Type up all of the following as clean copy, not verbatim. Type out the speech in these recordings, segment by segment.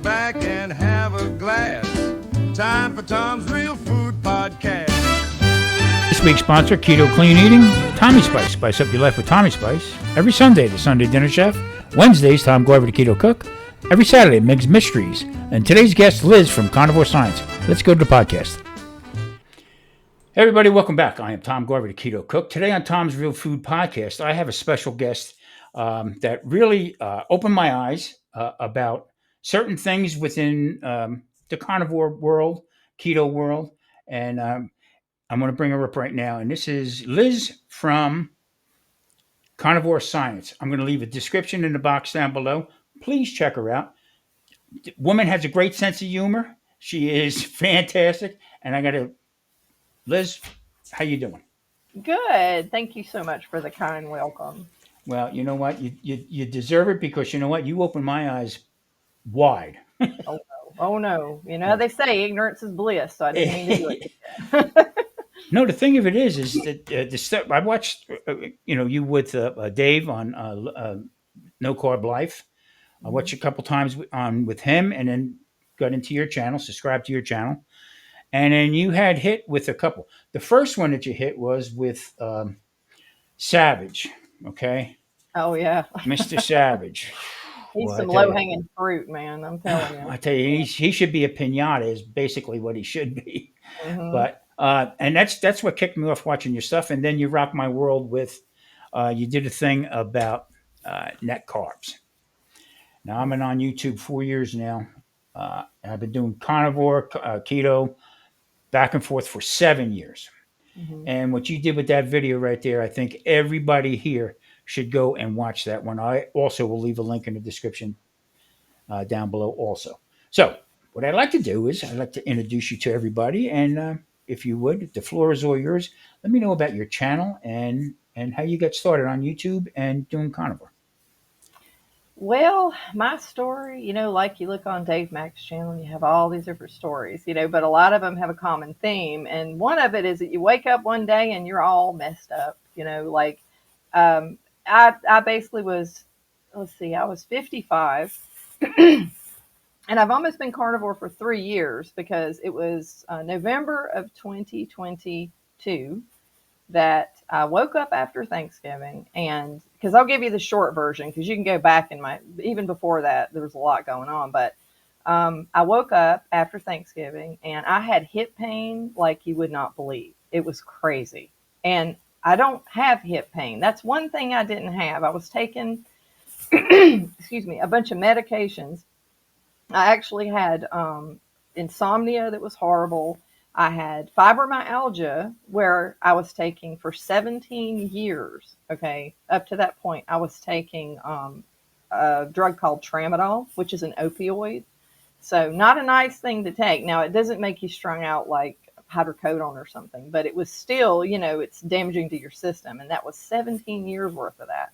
back and have a glass. Time for Tom's Real Food Podcast. This week's sponsor, Keto Clean Eating, Tommy Spice. Spice up your life with Tommy Spice. Every Sunday, the Sunday Dinner Chef. Wednesdays, Tom Glover, the Keto Cook. Every Saturday, Meg's Mysteries. And today's guest, Liz from Carnivore Science. Let's go to the podcast. Hey everybody, welcome back. I am Tom Glover, the Keto Cook. Today on Tom's Real Food Podcast, I have a special guest that really opened my eyes about certain things within the carnivore world, keto world. And I'm going to bring her up right now. And this is Liz from Carnivore Science. I'm going to leave a description in the box down below. Please check her out. The woman has a great sense of humor. She is fantastic. And I got to, Liz, how you doing? Good. Thank you so much for the kind welcome. Well, you know what? You deserve it because you know what? You opened my eyes wide. Oh no. You know, they say ignorance is bliss, so I didn't mean to do it. No, the thing of it is that the stuff I watched, you with Dave on No Carb Life. I watched a couple times on with him, and then got into your channel, subscribed to your channel, and then you had hit with a couple. The first one that you hit was with Savage, okay? Oh yeah, Mr. Savage. He's some low-hanging fruit, man. I'm telling you. I tell you, he should be a piñata. Is basically what he should be. Mm-hmm. But and that's what kicked me off watching your stuff. And then you rocked my world with you did a thing about net carbs. Now I've been on YouTube 4 years now. I've been doing carnivore, keto, back and forth for 7 years. Mm-hmm. And what you did with that video right there, I think everybody here should go and watch that one. I also will leave a link in the description down below also. So what I'd like to do is I'd like to introduce you to everybody. And if you would, the floor is all yours. Let me know about your channel and how you got started on YouTube and doing carnivore. Well, my story, like you look on Dave Mack's channel and you have all these different stories, but a lot of them have a common theme. And one of it is that you wake up one day and you're all messed up, I basically was, I was 55 and I've almost been carnivore for 3 years because it was November of 2022 that I woke up after Thanksgiving, and because I'll give you the short version because you can go back even before that, there was a lot going on, but I woke up after Thanksgiving and I had hip pain like you would not believe. It was crazy. And I don't have hip pain. That's one thing I didn't have. I was taking, a bunch of medications. I actually had insomnia that was horrible. I had fibromyalgia where I was taking for 17 years. Okay. Up to that point, I was taking a drug called tramadol, which is an opioid. So not a nice thing to take. Now, it doesn't make you strung out like hydrocodone or something, but it was still, it's damaging to your system. And that was 17 years worth of that.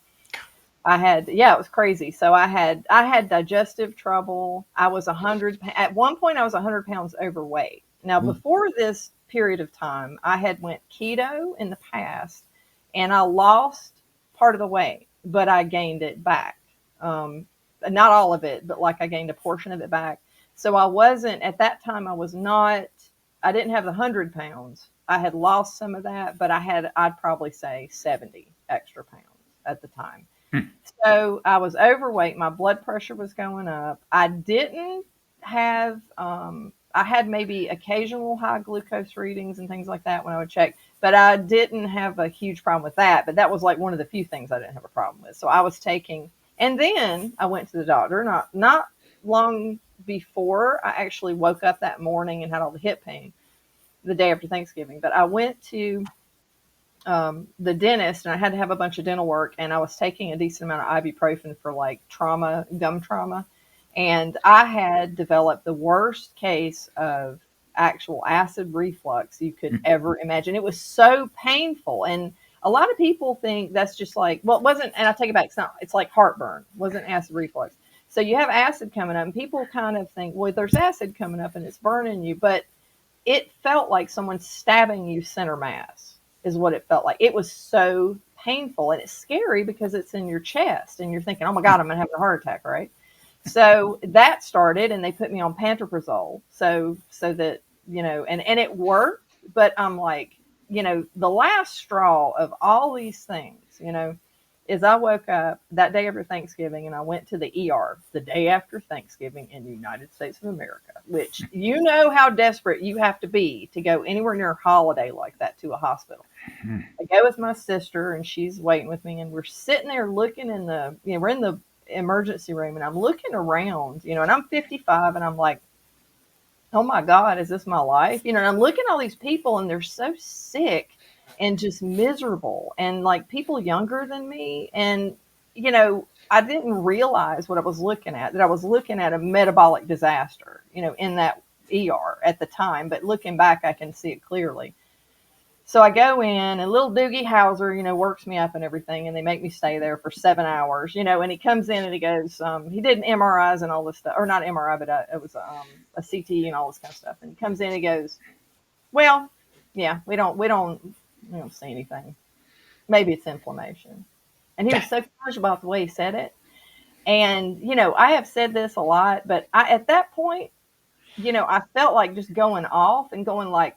It was crazy. So I had digestive trouble. I was at one point I was 100 pounds overweight. Now, before this period of time, I had went keto in the past and I lost part of the weight, but I gained it back. Not all of it, but I gained a portion of it back. So at that time, I didn't have the 100 pounds. I had lost some of that, but I'd probably say 70 extra pounds at the time. So I was overweight. My blood pressure was going up. I didn't have, I had maybe occasional high glucose readings and things like that when I would check, but I didn't have a huge problem with that. But that was one of the few things I didn't have a problem with. So I was taking, and then I went to the doctor, not long before I actually woke up that morning and had all the hip pain the day after Thanksgiving. But I went to the dentist and I had to have a bunch of dental work, and I was taking a decent amount of ibuprofen for gum trauma. And I had developed the worst case of actual acid reflux you could ever imagine. It was so painful. And a lot of people think that's just it wasn't, and I take it back, it's like heartburn. It wasn't acid reflux. So you have acid coming up and people kind of think, well, there's acid coming up and it's burning you, but it felt like someone stabbing you center mass is what it felt like. It was so painful, and it's scary because it's in your chest and you're thinking, oh my God, I'm going to have a heart attack, right? So that started, and they put me on pantoprazole. So that, and it worked. But I'm like, the last straw of all these things, is I woke up that day after Thanksgiving and I went to the ER the day after Thanksgiving in the United States of America, which you know how desperate you have to be to go anywhere near a holiday like that to a hospital. I go with my sister and she's waiting with me, and we're sitting there looking we're in the emergency room, and I'm looking around, and I'm 55, and I'm like, oh my God, is this my life? And I'm looking at all these people and they're so sick and just miserable, and like people younger than me. And, I didn't realize what I was looking at, that I was looking at a metabolic disaster, in that ER at the time. But looking back, I can see it clearly. So I go in, and little Doogie Howser, works me up and everything, and they make me stay there for 7 hours, and he comes in and he goes, he did MRIs and all this stuff, or not MRI, but it was a CT and all this kind of stuff. And he comes in and he goes, well, yeah, we don't see anything. Maybe it's inflammation. And he was so casual about the way he said it. And, I have said this a lot, but at that point, I felt like just going off and going like,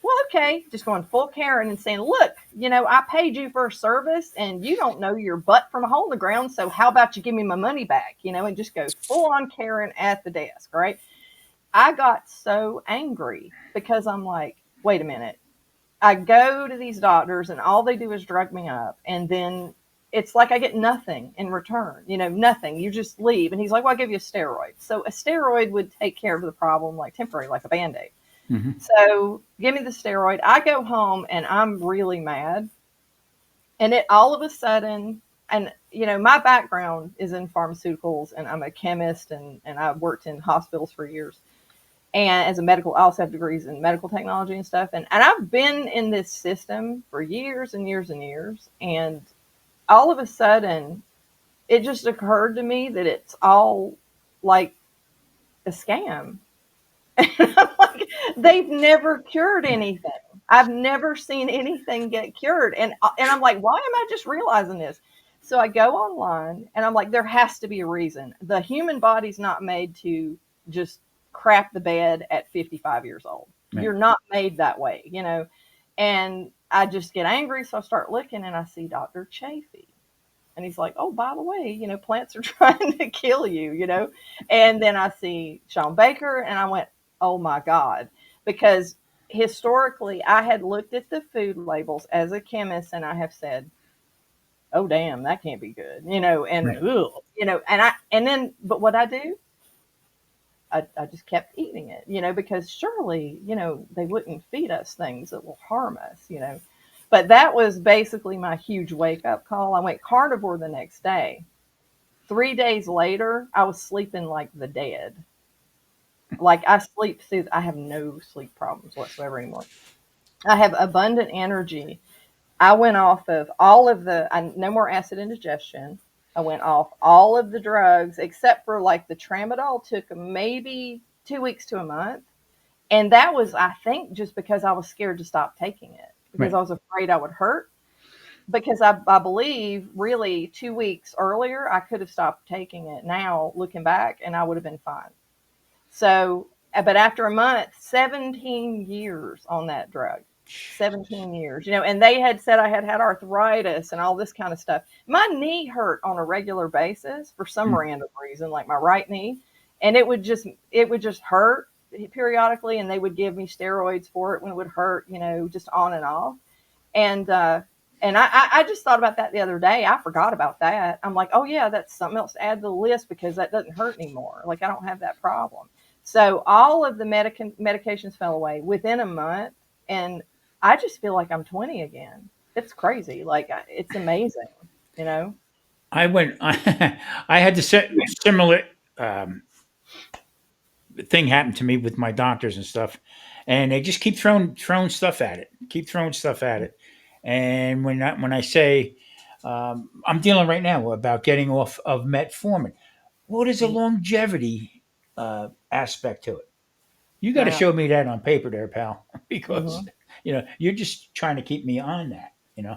well, okay, just going full Karen and saying, look, I paid you for a service and you don't know your butt from a hole in the ground. So how about you give me my money back, and just go full on Karen at the desk, right? I got so angry because I'm like, wait a minute. I go to these doctors and all they do is drug me up. And then it's like I get nothing in return, nothing. You just leave. And he's like, well, I'll give you a steroid. So a steroid would take care of the problem, like temporary, like a Band-Aid. Mm-hmm. So give me the steroid. I go home and I'm really mad. And it all of a sudden, and my background is in pharmaceuticals, and I'm a chemist, and I've worked in hospitals for years. And as a medical, I also have degrees in medical technology and stuff. And I've been in this system for years and years and years. And all of a sudden, it just occurred to me that it's all like a scam. And I'm like, they've never cured anything. I've never seen anything get cured. And I'm like, why am I just realizing this? So I go online and I'm like, there has to be a reason. The human body's not made to just crap the bed at 55 years old. Right. You're not made that way, and I just get angry. So I start looking and I see Dr. Chafee. And he's like, oh, by the way, plants are trying to kill you, And then I see Sean Baker and I went, oh my God, because historically I had looked at the food labels as a chemist and I have said, oh, damn, that can't be good, and, right. But what I do, I just kept eating it, because surely, they wouldn't feed us things that will harm us, But that was basically my huge wake up call. I went carnivore the next day. 3 days later, I was sleeping like the dead. Like I have no sleep problems whatsoever anymore. I have abundant energy. I went off of no more acid indigestion. I went off all of the drugs except for like the tramadol. Took maybe 2 weeks to a month. And that was, I think, just because I was scared to stop taking it, because right. I was afraid I would hurt. Because I believe really 2 weeks earlier, I could have stopped taking it now looking back and I would have been fine. So, but after a month, 17 years on that drug. 17 years, and they had said I had arthritis and all this kind of stuff. My knee hurt on a regular basis for some random reason, like my right knee. And it would just hurt periodically. And they would give me steroids for it when it would hurt, just on and off. And I just thought about that the other day. I forgot about that. I'm like, oh yeah, that's something else to add to the list because that doesn't hurt anymore. Like I don't have that problem. So all of the medications fell away within a month. And I just feel like I'm 20 again. It's crazy. Like it's amazing, I had the similar thing happen to me with my doctors and stuff, and they just keep throwing stuff at it. And when I say I'm dealing right now about getting off of metformin, what is a longevity aspect to it? You got to show me that on paper there, pal, because you're just trying to keep me on that,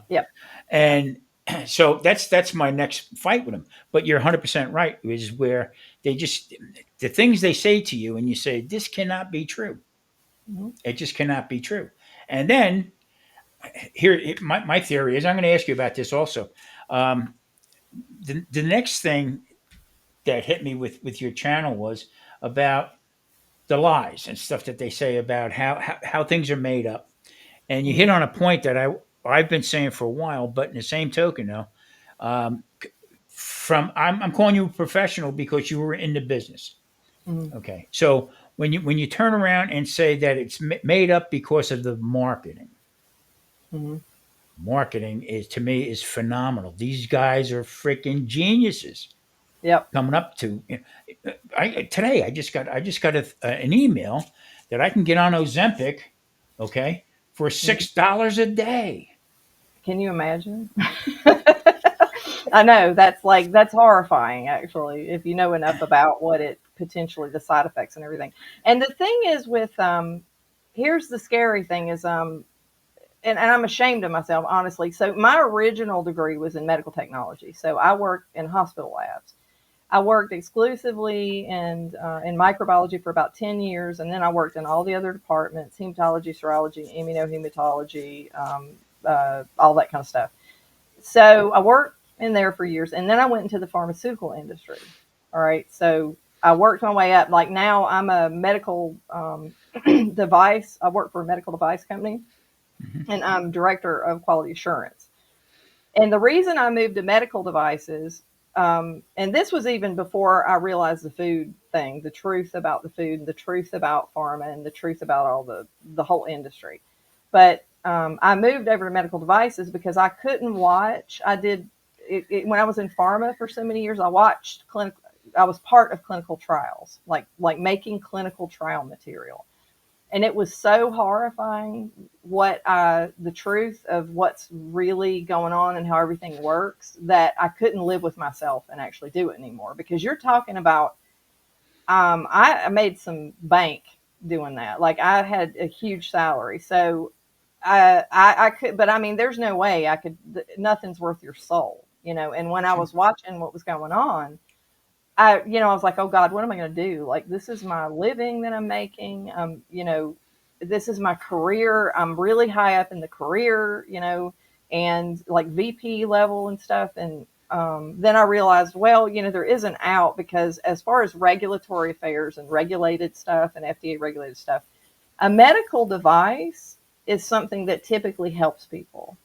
Yep. And So that's my next fight with them. But you're 100% right. Is where they just the things they say to you, and you say this cannot be true. Mhm. It just cannot be true. And then my theory is I'm going to ask you about this also. Um, the next thing that hit me with your channel was about the lies and stuff that they say about how things are made up. And you hit Mhm. on a point that I've been saying for a while, but in the same token, though, um, I'm calling you a professional because you were in the business. Mhm. Okay, so when you turn around and say that it's made up because of the Mhm. marketing is to me is phenomenal. These guys are freaking geniuses Yep. coming up to. Today I just got an email that I can get on Ozempic, okay, for Mhm. $6 a day. Can you imagine? I know that's horrifying actually if you know enough about what it potentially the side effects and everything. And the thing is with here's the scary thing is and I'm ashamed of myself honestly. So my original degree was in medical technology. So I worked in hospital labs. I worked exclusively in microbiology for about 10 years, and then I worked in all the other departments: hematology, serology, immunohematology, all that kind of stuff. So I worked in there for years, and then I went into the pharmaceutical industry. All right, so I worked my way up. Like now, I'm a medical device. I work for a medical device company, Mhm. and I'm director of quality assurance. And the reason I moved to medical devices, and this was even before I realized the food thing, the truth about the food, the truth about pharma, and the truth about all the whole industry. But I moved over to medical devices because I couldn't watch. I did when I was in pharma for so many years. I watched clinical. I was part of clinical trials, like making clinical trial material, and it was so horrifying what the truth of what's really going on and how everything works that I couldn't live with myself and actually do it anymore because you're talking about I made some bank doing that. Like I had a huge salary, so I could, but I mean there's no way I could. Nothing's worth your soul, you know. And when I Sure. was watching what was going on, I was like, oh God, what am I going to do? Like, this is my living that I'm making. This is my career. I'm really high up in the career, and like VP level and stuff. And then I realized, well, there is an out because as far as regulatory affairs and regulated stuff and FDA regulated stuff, a medical device is something that typically helps people.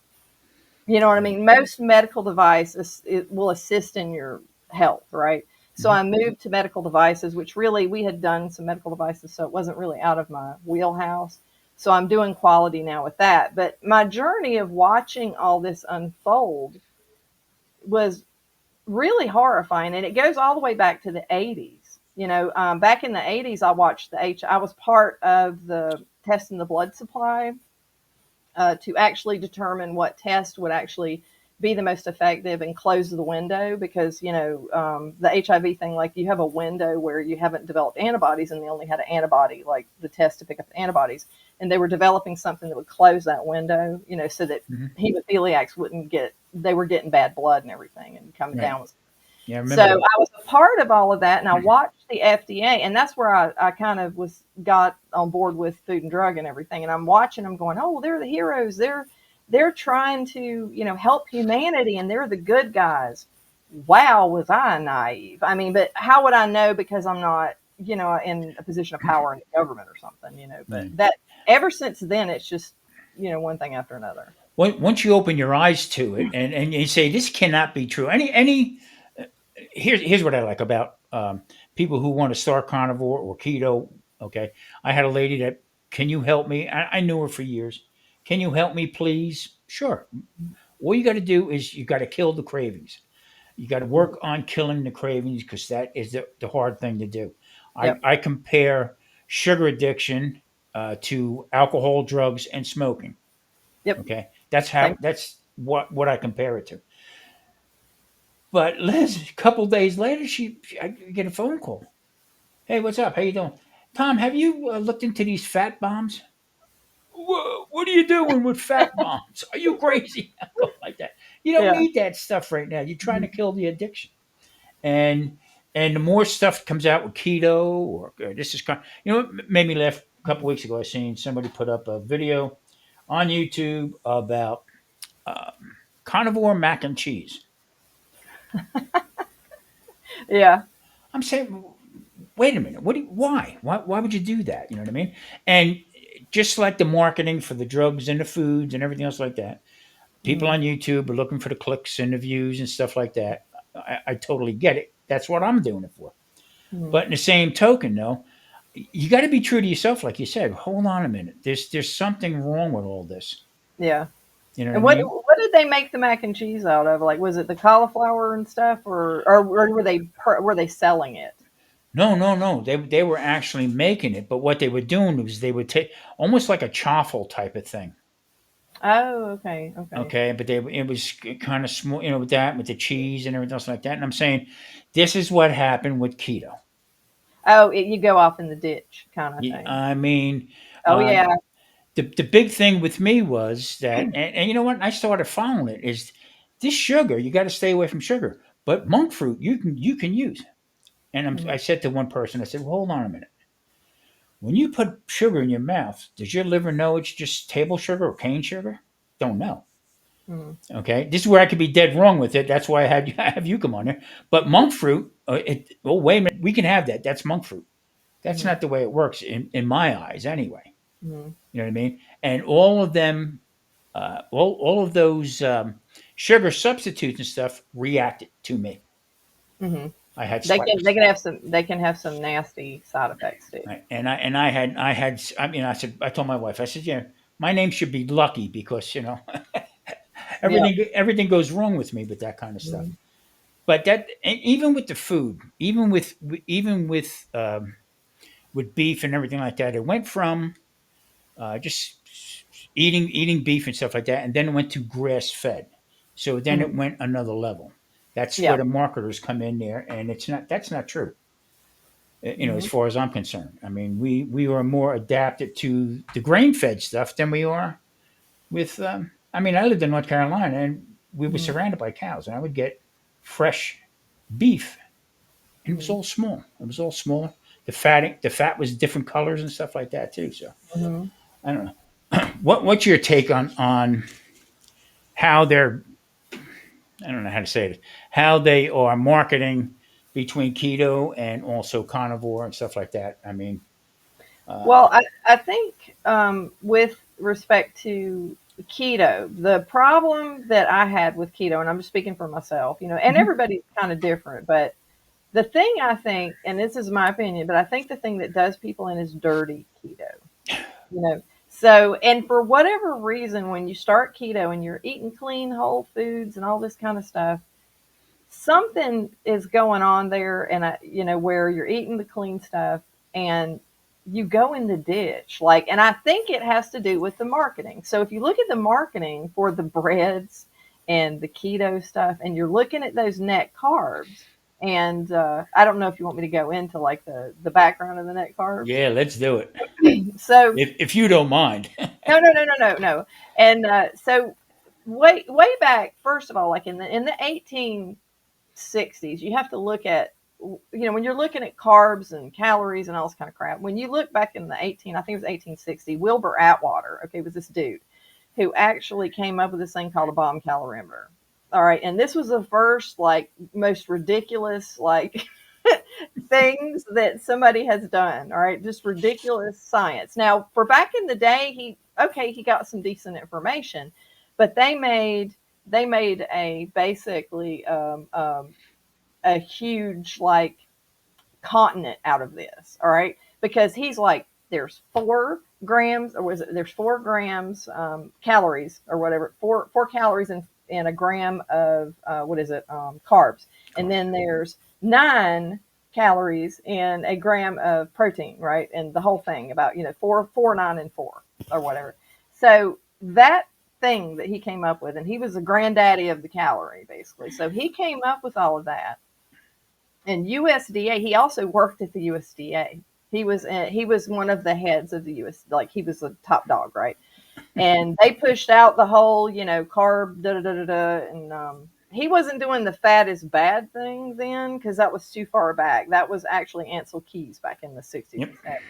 You know what I Right. mean? Most medical devices it will assist in your health, right? So Mhm. I moved to medical devices, which really we had done some medical devices, so it wasn't really out of my wheelhouse. So I'm doing quality now with that. But my journey of watching all this unfold was really horrifying, and it goes all the way back to the 80s. Back in the 80s, I watched I was part of the testing the blood supply to actually determine what test would actually be the most effective and close the window because the HIV thing, like you have a window where you haven't developed antibodies and they only had an antibody like the test to pick up the antibodies, and they were developing something that would close that window, so that Mhm. hemophiliacs wouldn't get they were getting bad blood and everything and coming Right. down with. Yeah, I So remember that. I was a part of all of that, and I watched the FDA, and that's where I kind of got on board with food and drug and everything. And I'm watching them going, oh, well, they're the heroes. They're trying to help humanity, and they're the good guys. Wow, was I naive? I mean, but how would I know because I'm not in a position of power in the government or something? But Right. that ever since then, it's just one thing after another. Once you open your eyes to it and you say this cannot be true. Here's what I like about people who want to start carnivore or keto. Okay, I had a lady that, can you help me? I knew her for years. Can you help me, please? Sure. All you got to do is you got to kill the cravings. You got to work on killing the cravings because that is the hard thing to do. I, Yep. I compare sugar addiction to alcohol, drugs, and smoking. Yep. Okay, Same. that's what I compare it to. But Liz, a couple days later, I get a phone call. Hey, what's up? How you doing? Tom, have you looked into these fat bombs? What are you doing with fat bombs? Are you crazy? I go like that. You don't Yeah. need that stuff right now. You're trying to Mhm. kill the addiction. And the more stuff comes out with keto or this is kind, what made me laugh a couple weeks ago. I seen somebody put up a video on YouTube about uh, carnivore mac and cheese. Yeah. I'm saying, wait a minute, why would you do that? You know what I mean? And just like the marketing for the drugs and the foods and everything else like that, people Mhm. on YouTube are looking for the clicks and the views and stuff like that. I totally get it. That's what I'm doing it for. Mhm. But in the same token, though, you got to be true to yourself, like you said. Hold on a minute. There's something wrong with all this. Yeah. You know what I And what mean? what did they make the mac and cheese out of? Like, was it the cauliflower and stuff, or were they selling it? No, no, no. They were actually making it, but what they were doing was they would take almost like a chaffle type of thing. Oh, okay, okay. Okay, but it was kind of small, with that with the cheese and everything else like that. And I'm saying, this is what happened with keto. Oh, you go off in the ditch kind of thing. I mean, Oh um, yeah. the big thing with me was that, and you know what? I started following it. Is this sugar? You got to stay away from sugar. But monk fruit, you can use. And Mhm. I said to one person, I said, well, hold on a minute. When you put sugar in your mouth, does your liver know it's just table sugar or cane sugar? Don't know. Mhm. Okay, this is where I could be dead wrong with it. That's why I have you come on there. But monk fruit, oh wait a minute, we can have that. That's monk fruit. That's Mhm. not the way it works in my eyes, anyway. Mhm. You know what I mean? And all of them, all of those sugar substitutes and stuff reacted to me. Mhm. I had They spikes. can have some nasty side effects too. Right? And I had. I mean, I told my wife. I said, yeah, my name should be Lucky because Yeah. everything goes wrong with me with that kind of stuff. Mhm. But that, and even with the food, even with beef and everything like that, it went from just eating beef and stuff like that, and then it went to grass fed. So then it Mhm. went another level. That's where Yeah. the marketers come in there, and it's not. That's not true. As Mhm. far as I'm concerned, I mean, we are more adapted to the grain fed stuff than we are with. I mean, I lived in North Carolina, and we were Mhm. surrounded by cows, and I would get fresh beef, and it was Mhm. all small. It was all smaller. The fat was different colors and stuff like that too. So Mhm. I don't know. What's your take on how they're, I don't know how to say it, how they are marketing between keto and also carnivore and stuff like that? I mean, uh, Well, I think with respect to keto, the problem that I had with keto, and I'm just speaking for myself, and mhm, everybody's kind of different, but the thing I think, and this is my opinion, but I think the thing that does people in is dirty keto. you know so, and for whatever reason, when you start keto and you're eating clean whole foods and all this kind of stuff, something is going on there, and where you're eating the clean stuff and you go in the ditch, like, and I think it has to do with the marketing. So if you look at the marketing for the breads and the keto stuff, and you're looking at those net carbs, and I don't know if you want me to go into like the background of the net carbs. yeah, let's do it So if you don't mind. no, no, no, no, no, no. And so way back, first of all, like in the 1860s, you have to look at, when you're looking at carbs and calories and all this kind of crap. When you look back in I think it was 1860, Wilbur Atwater, okay, was this dude who actually came up with this thing called a bomb calorimeter. All right, and this was the first, like, most ridiculous, like, things that somebody has done. All right, just ridiculous science. Now, for back in the day, he got some decent information, but they made a basically a huge, like, continent out of this. All right, because he's like, there's 4 grams, or was it? There's 4 grams calories or whatever, four calories in a gram of what is it, carbs, and Carbs. then there's 9 calories in a gram of protein, right? And the whole thing about, four, 9, and 4 or whatever. So that thing that he came up with, and he was the granddaddy of the calorie, basically. So he came up with all of that. And USDA, he also worked at the USDA. He was one of the heads of the US, like, he was a top dog, right? And they pushed out the whole, carb, da da da da da. And he wasn't doing the fat is bad thing then because that was too far back. That was actually Ansel Keys back in the 60s Yep. and 70s.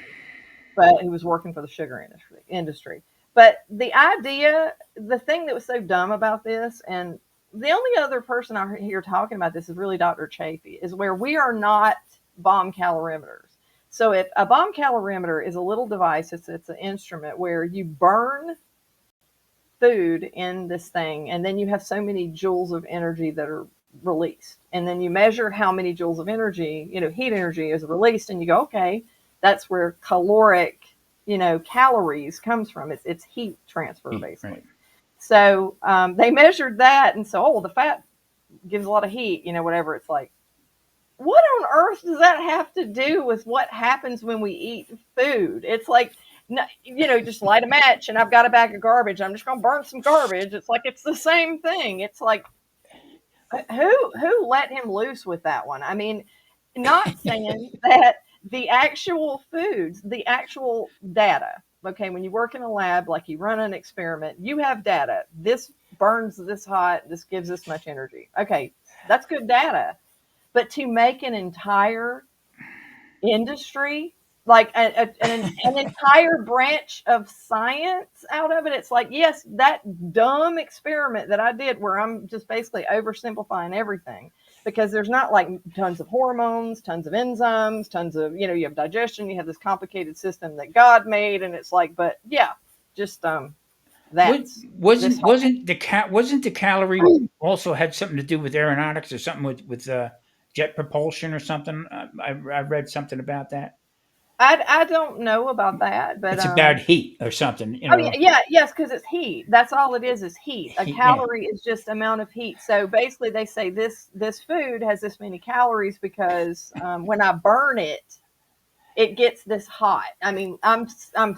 But he was working for the sugar industry. But the idea, the thing that was so dumb about this, and the only other person I hear talking about this is really Dr. Chafee, is where we are not bomb calorimeters. So if a bomb calorimeter is a little device, it's an instrument where you burn food in this thing, and then you have so many joules of energy that are released. And then you measure how many joules of energy, heat energy is released, and you go, okay, that's where caloric, calories comes from. It's heat transfer, basically. Right. So they measured that, and so, the fat gives a lot of heat, whatever. It's like, what on earth does that have to do with what happens when we eat food? It's like, just light a match and I've got a bag of garbage. I'm just going to burn some garbage. It's like, it's the same thing. It's like, who let him loose with that one? I mean, not saying that the actual foods, the actual data, okay, when you work in a lab, like you run an experiment, you have data. This burns this hot, this gives this much energy. Okay, that's good data. But to make an entire industry, like an entire branch of science out of it, it's like, yes, that dumb experiment that I did where I'm just basically oversimplifying everything, because there's not like tons of hormones, tons of enzymes, tons of, you have digestion, you have this complicated system that God made, and it's like, but yeah, just that's wasn't the calorie also had something to do with aeronautics or something with jet propulsion or something? I read something about that. I don't know about that, but It's about heat or something, oh yeah, yes, because it's heat. That's all it is heat. A Heat, calorie is just amount of heat. So basically, they say this food has this many calories because when I burn it, it gets this hot. I mean, I'm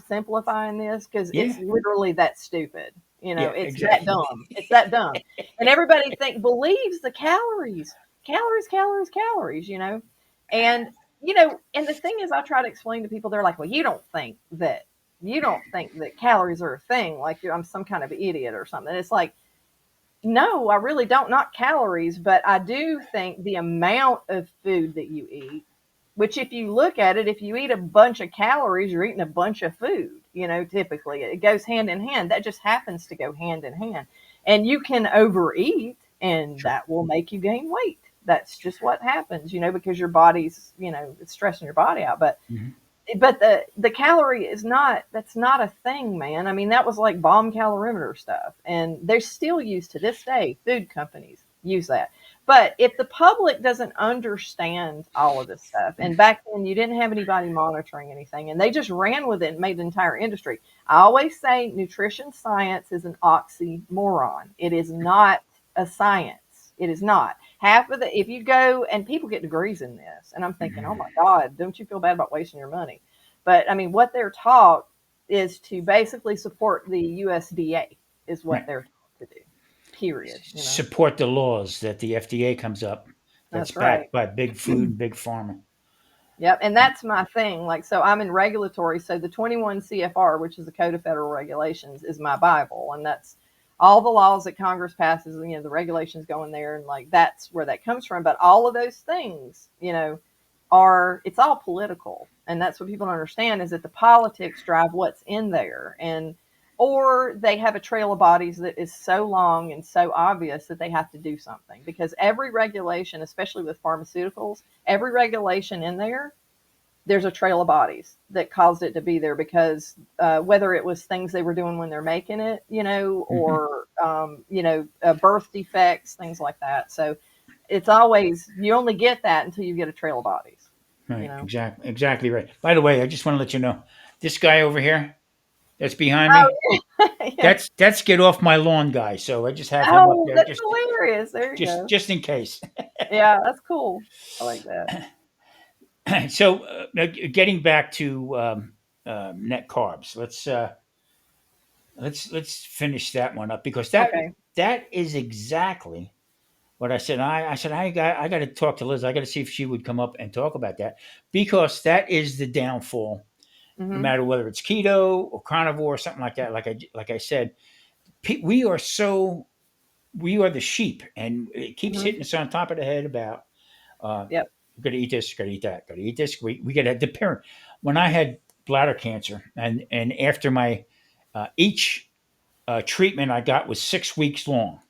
simplifying this because it's literally that stupid. It's exactly. that dumb. It's that dumb, and everybody believes the calories, calories. And and the thing is, I try to explain to people, they're like, well, you don't think that calories are a thing, like I'm some kind of idiot or something. It's like, no, I really don't, not calories, but I do think the amount of food that you eat, which if you look at it, if you eat a bunch of calories, you're eating a bunch of food, typically it goes hand in hand. That just happens to go hand in hand. And you can overeat and that will make you gain weight. That's just what happens, because your body's, it's stressing your body out. But but the calorie that's not a thing, man. I mean, that was like bomb calorimeter stuff, and they're still used to this day. Food companies use that. But if the public doesn't understand all of this stuff, and back then you didn't have anybody monitoring anything, and they just ran with it and made the entire industry. I always say nutrition science is an oxymoron. It is not a science. It is not. If you go, and people get degrees in this, and I'm thinking, oh my God, don't you feel bad about wasting your money? But I mean, what they're taught is to basically support the USDA is what they're taught to do. Period. Support the laws that the FDA comes up. That's backed by big food and big pharma. Yep, and that's my thing. Like, so I'm in regulatory. So the 21 CFR, which is the Code of Federal Regulations, is my Bible, and that's all the laws that Congress passes. The regulations go in there, and like that's where that comes from. But all of those things, it's all political, and that's what people don't understand is that the politics drive what's in there, or they have a trail of bodies that is so long and so obvious that they have to do something, because every regulation, especially with pharmaceuticals, every regulation in there's a trail of bodies that caused it to be there, because whether it was things they were doing when they're making it, or, birth defects, things like that. So it's always, you only get that until you get a trail of bodies. Right. Exactly right. By the way, I just want to let you know, this guy over here that's behind me, Yeah. that's get off my lawn guy. So I just have him up there. That's hilarious. There you go. Just in case. Yeah, that's cool. I like that. So getting back to net carbs, let's finish that one up, because that is exactly what I said. I said I got to talk to Liz. I got to see if she would come up and talk about that, because that is the downfall no Mhm. matter whether it's keto or carnivore or something like that. Like I said, we are the sheep, and it keeps Mhm. hitting us on top of the head about uh, Yep. got to eat this, got to eat that, got to eat this. We got to the parent. When I had bladder cancer, and after my each treatment I got was 6 weeks long.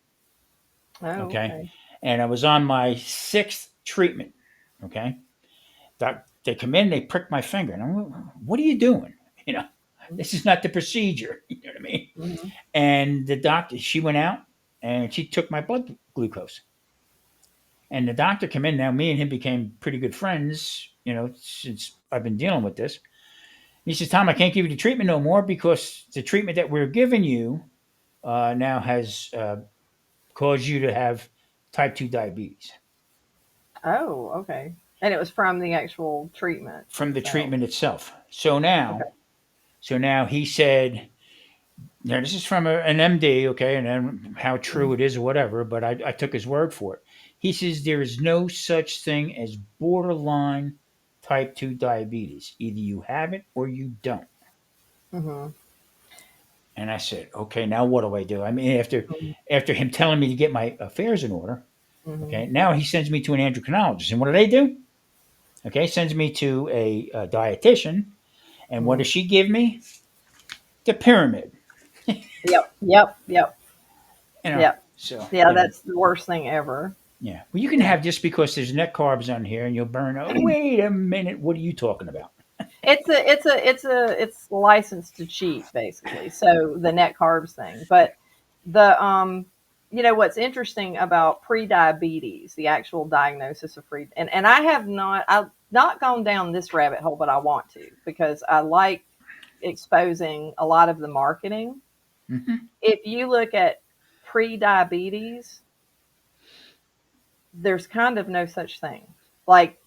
Oh, Okay, okay. and I was on my sixth treatment. Okay, they come in, they prick my finger, and I'm, what are you doing? You know, this is not the procedure. You know what I mean? Mhm. And the doctor, she went out and she took my blood glucose. And the doctor came in. Now, me and him became pretty good friends, since I've been dealing with this. He says, Tom, I can't give you the treatment no more because the treatment that we're giving you now has caused you to have type 2 diabetes Oh, okay. And it was from the actual treatment from the itself. treatment itself. Okay. So now he said, now this is from an MD, okay, and then how true Mhm. it is or whatever, but I took his word for it. He says there is no such thing as borderline type 2 diabetes. Either you have it or you don't. Mhm. And I said, okay, now what do I do? I mean, Mhm. after him telling me to get my affairs in order, Mhm. okay, now he sends me to an endocrinologist. And what do? Okay, sends me to a dietitian. And what Mhm. does she give me? The pyramid. Yep. Yep. Yep. You know, Yep. so, Yeah, that's the worst thing ever. yeah. Well, you can Yeah. have just because there's net carbs on here and you'll burn. Oh, wait a minute. What are you talking about? It's licensed to cheat basically. So the net carbs thing, but the what's interesting about pre-diabetes, the actual diagnosis of pre, and I've not gone down this rabbit hole, but I want to because I like exposing a lot of the marketing. Hmm. If you look at pre-diabetes, there's kind of no such thing. Like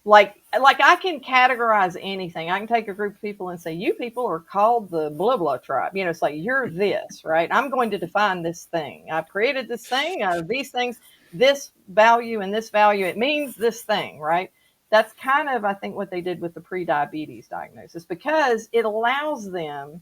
like I can categorize anything. I can take a group of people and say, you people are called the blah blah tribe. It's like you're this, right? I'm going to define this thing. I've created this thing out of these things, this value and this value. It means this thing, right? That's kind of I think what they did with the pre-diabetes diagnosis because it allows them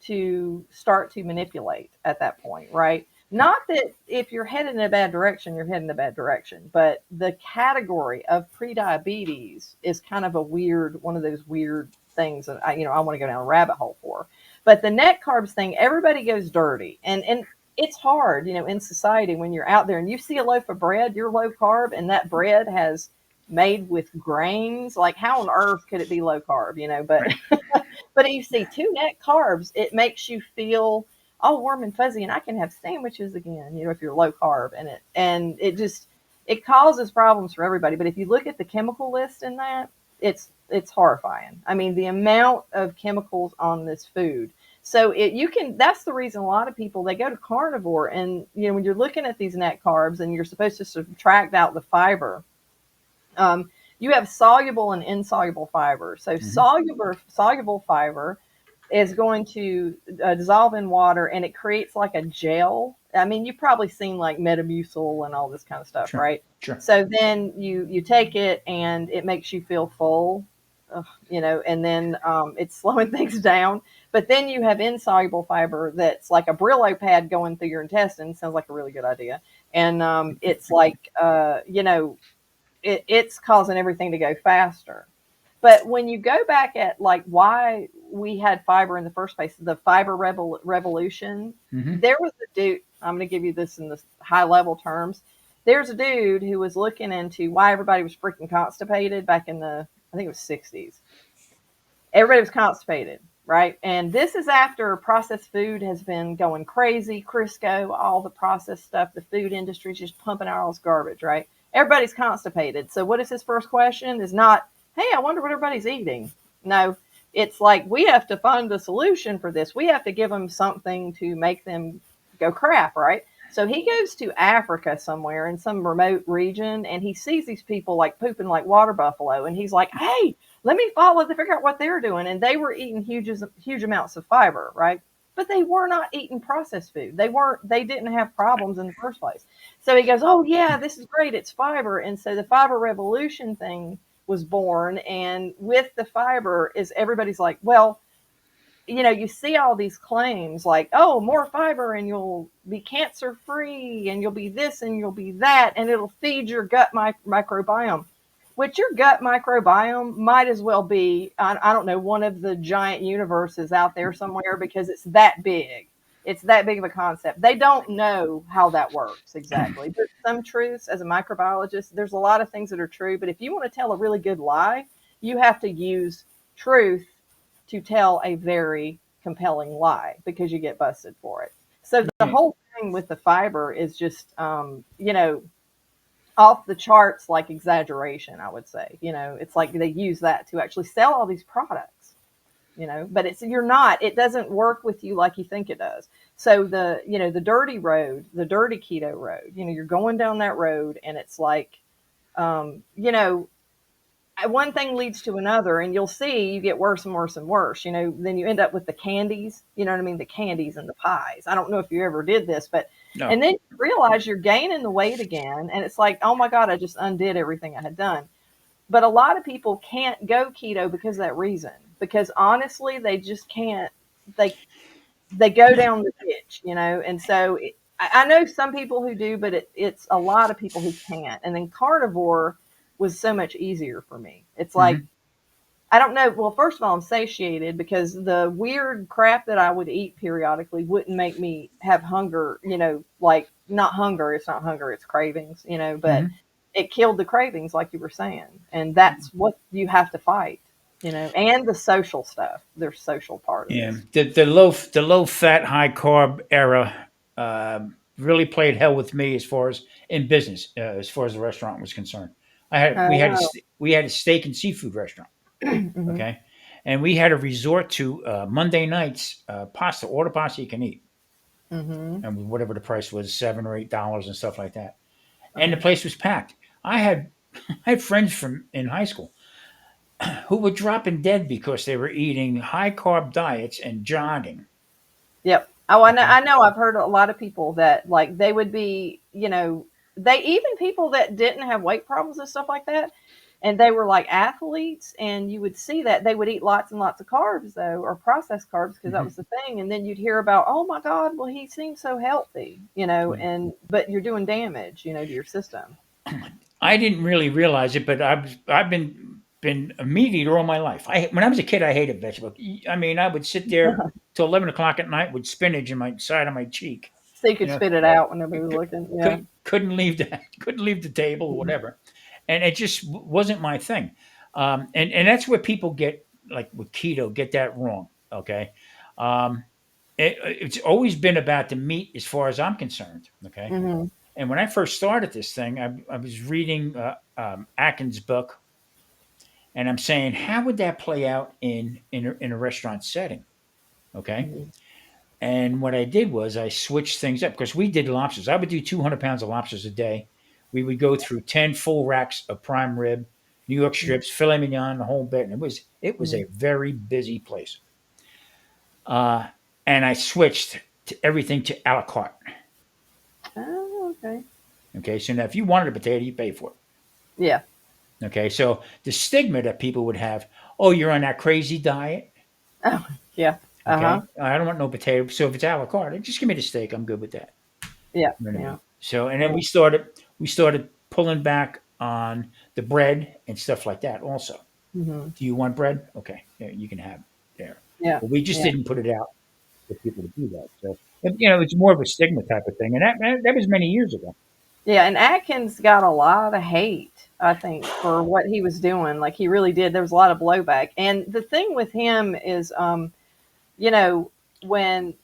to start to manipulate at that point, right? Not that if you're headed in a bad direction, you're heading in a bad direction, but the category of prediabetes is kind of one of those weird things that I want to go down a rabbit hole for. But the net carbs thing, everybody goes dirty, and it's hard, in society when you're out there and you see a loaf of bread, you're low carb, and that bread has made with grains. Like, how on earth could it be low carb? But Right. but if you see two net carbs, it makes you feel all warm and fuzzy, and I can have sandwiches again. If you're low carb, and it just it causes problems for everybody. But if you look at the chemical list in that, it's horrifying. I mean, the amount of chemicals on this food. So that's the reason a lot of people they go to carnivore, and when you're looking at these net carbs and you're supposed to subtract out the fiber, you have soluble and insoluble fiber. So Hmm. soluble fiber is going to dissolve in water, and it creates like a gel. I mean, you've probably seen like Metamucil and all this kind of stuff, Sure. right? Sure. So then you take it and it makes you feel full, and then it's slowing things down. But then you have insoluble fiber that's like a Brillo pad going through your intestine. Sounds like a really good idea. And it's like, it's causing everything to go faster. But when you go back at like why we had fiber in the first place, the fiber revolution, Hmm. there was a dude, I'm going to give you this in the high level terms. There's a dude who was looking into why everybody was freaking constipated back in I think it was 60s. Everybody was constipated, right? And this is after processed food has been going crazy, Crisco, all the processed stuff, the food industry is just pumping out all this garbage, right? Everybody's constipated. So what is his first question? Is not, hey, I wonder what everybody's eating. No, it's like we have to find a solution for this. We have to give them something to make them go crap, right? So he goes to Africa somewhere in some remote region and he sees these people like pooping like water buffalo. And he's like, hey, let me follow to figure out what they're doing. And they were eating huge amounts of fiber, right? But they were not eating processed food. They didn't have problems in the first place. So he goes, oh yeah, this is great. It's fiber. And so the fiber revolution thing was born. And with the fiber is everybody's like, well, you see all these claims like, oh, more fiber and you'll be cancer free and you'll be this and you'll be that and it'll feed your gut microbiome, which your gut microbiome might as well be, I don't know, one of the giant universes out there somewhere, because it's that big. It's that big of a concept. They don't know how that works exactly. There's some truths as a microbiologist. There's a lot of things that are true, but if you want to tell a really good lie, you have to use truth to tell a very compelling lie, because you get busted for it. So the whole thing with the fiber is just, off the charts, like exaggeration, I would say. It's like they use that to actually sell all these products, but it doesn't work with you like you think it does. So the dirty road, the dirty keto road, you're going down that road and it's like, one thing leads to another, and you'll see you get worse and worse and worse. Then you end up with the candies, you know what I mean? The candies and the pies. I don't know if you ever did this, but, No. and then you realize you're gaining the weight again. And it's like, oh my God, I just undid everything I had done. But a lot of people can't go keto because of that reason, because honestly, they just can't, they go down the ditch, And so I know some people who do, but it's a lot of people who can't. And then carnivore was so much easier for me. It's like, I don't know. Well, first of all, I'm satiated because the weird crap that I would eat periodically wouldn't make me have hunger, like not hunger. It's not hunger. It's cravings, but it killed the cravings, like you were saying. And that's what you have to fight, and the social stuff. There's social part of this. The low fat, high carb era really played hell with me as far as in business, as far as the restaurant was concerned. We had a steak and seafood restaurant, okay, and we had to resort to Monday nights pasta, order pasta you can eat, and whatever the price was, $7 or $8 and stuff like that, and the place was packed. I had friends from in high school who were dropping dead because they were eating high carb diets and jogging. Yep. Oh, I know. I've heard a lot of people that like they would be, they even people that didn't have weight problems and stuff like that, and they were like athletes, and you would see that they would eat lots and lots of carbs though, or processed carbs, because that was the thing. And then you'd hear about, oh my God, well he seems so healthy, but you're doing damage, to your system. I didn't really realize it, but I've been a meat eater all my life. When I was a kid, I hated vegetables. I mean, I would sit there till 11 o'clock at night with spinach in my side of my cheek. So you could spit it out when nobody was looking. Yeah. Couldn't leave the table or whatever, and it just wasn't my thing. And that's where people get, like with keto, get that wrong. Okay, it's always been about the meat as far as I'm concerned. Okay, and when I first started this thing, I was reading Atkins' book. And I'm saying, how would that play out in a restaurant setting? Okay. And what I did was I switched things up, because we did lobsters. I would do 200 pounds of lobsters a day. We would go through 10 full racks of prime rib, New York strips, filet mignon, the whole bit. And it was a very busy place. And I switched to everything to a la carte. Oh, okay. Okay. So now if you wanted a potato, you pay for it. Yeah. Okay, so the stigma that people would have, oh, you're on that crazy diet. Oh, yeah. Okay, I don't want no potato. So if it's a la carte, just give me the steak. I'm good with that. Yeah. You know what I mean? So, and then we started pulling back on the bread and stuff like that. Also, do you want bread? Okay, yeah, you can have it there. Yeah. But we just didn't put it out for people to do that. So, it's more of a stigma type of thing, and that was many years ago. Yeah, and Atkins got a lot of hate, I think, for what he was doing. Like he really did. There was a lot of blowback. And the thing with him is, when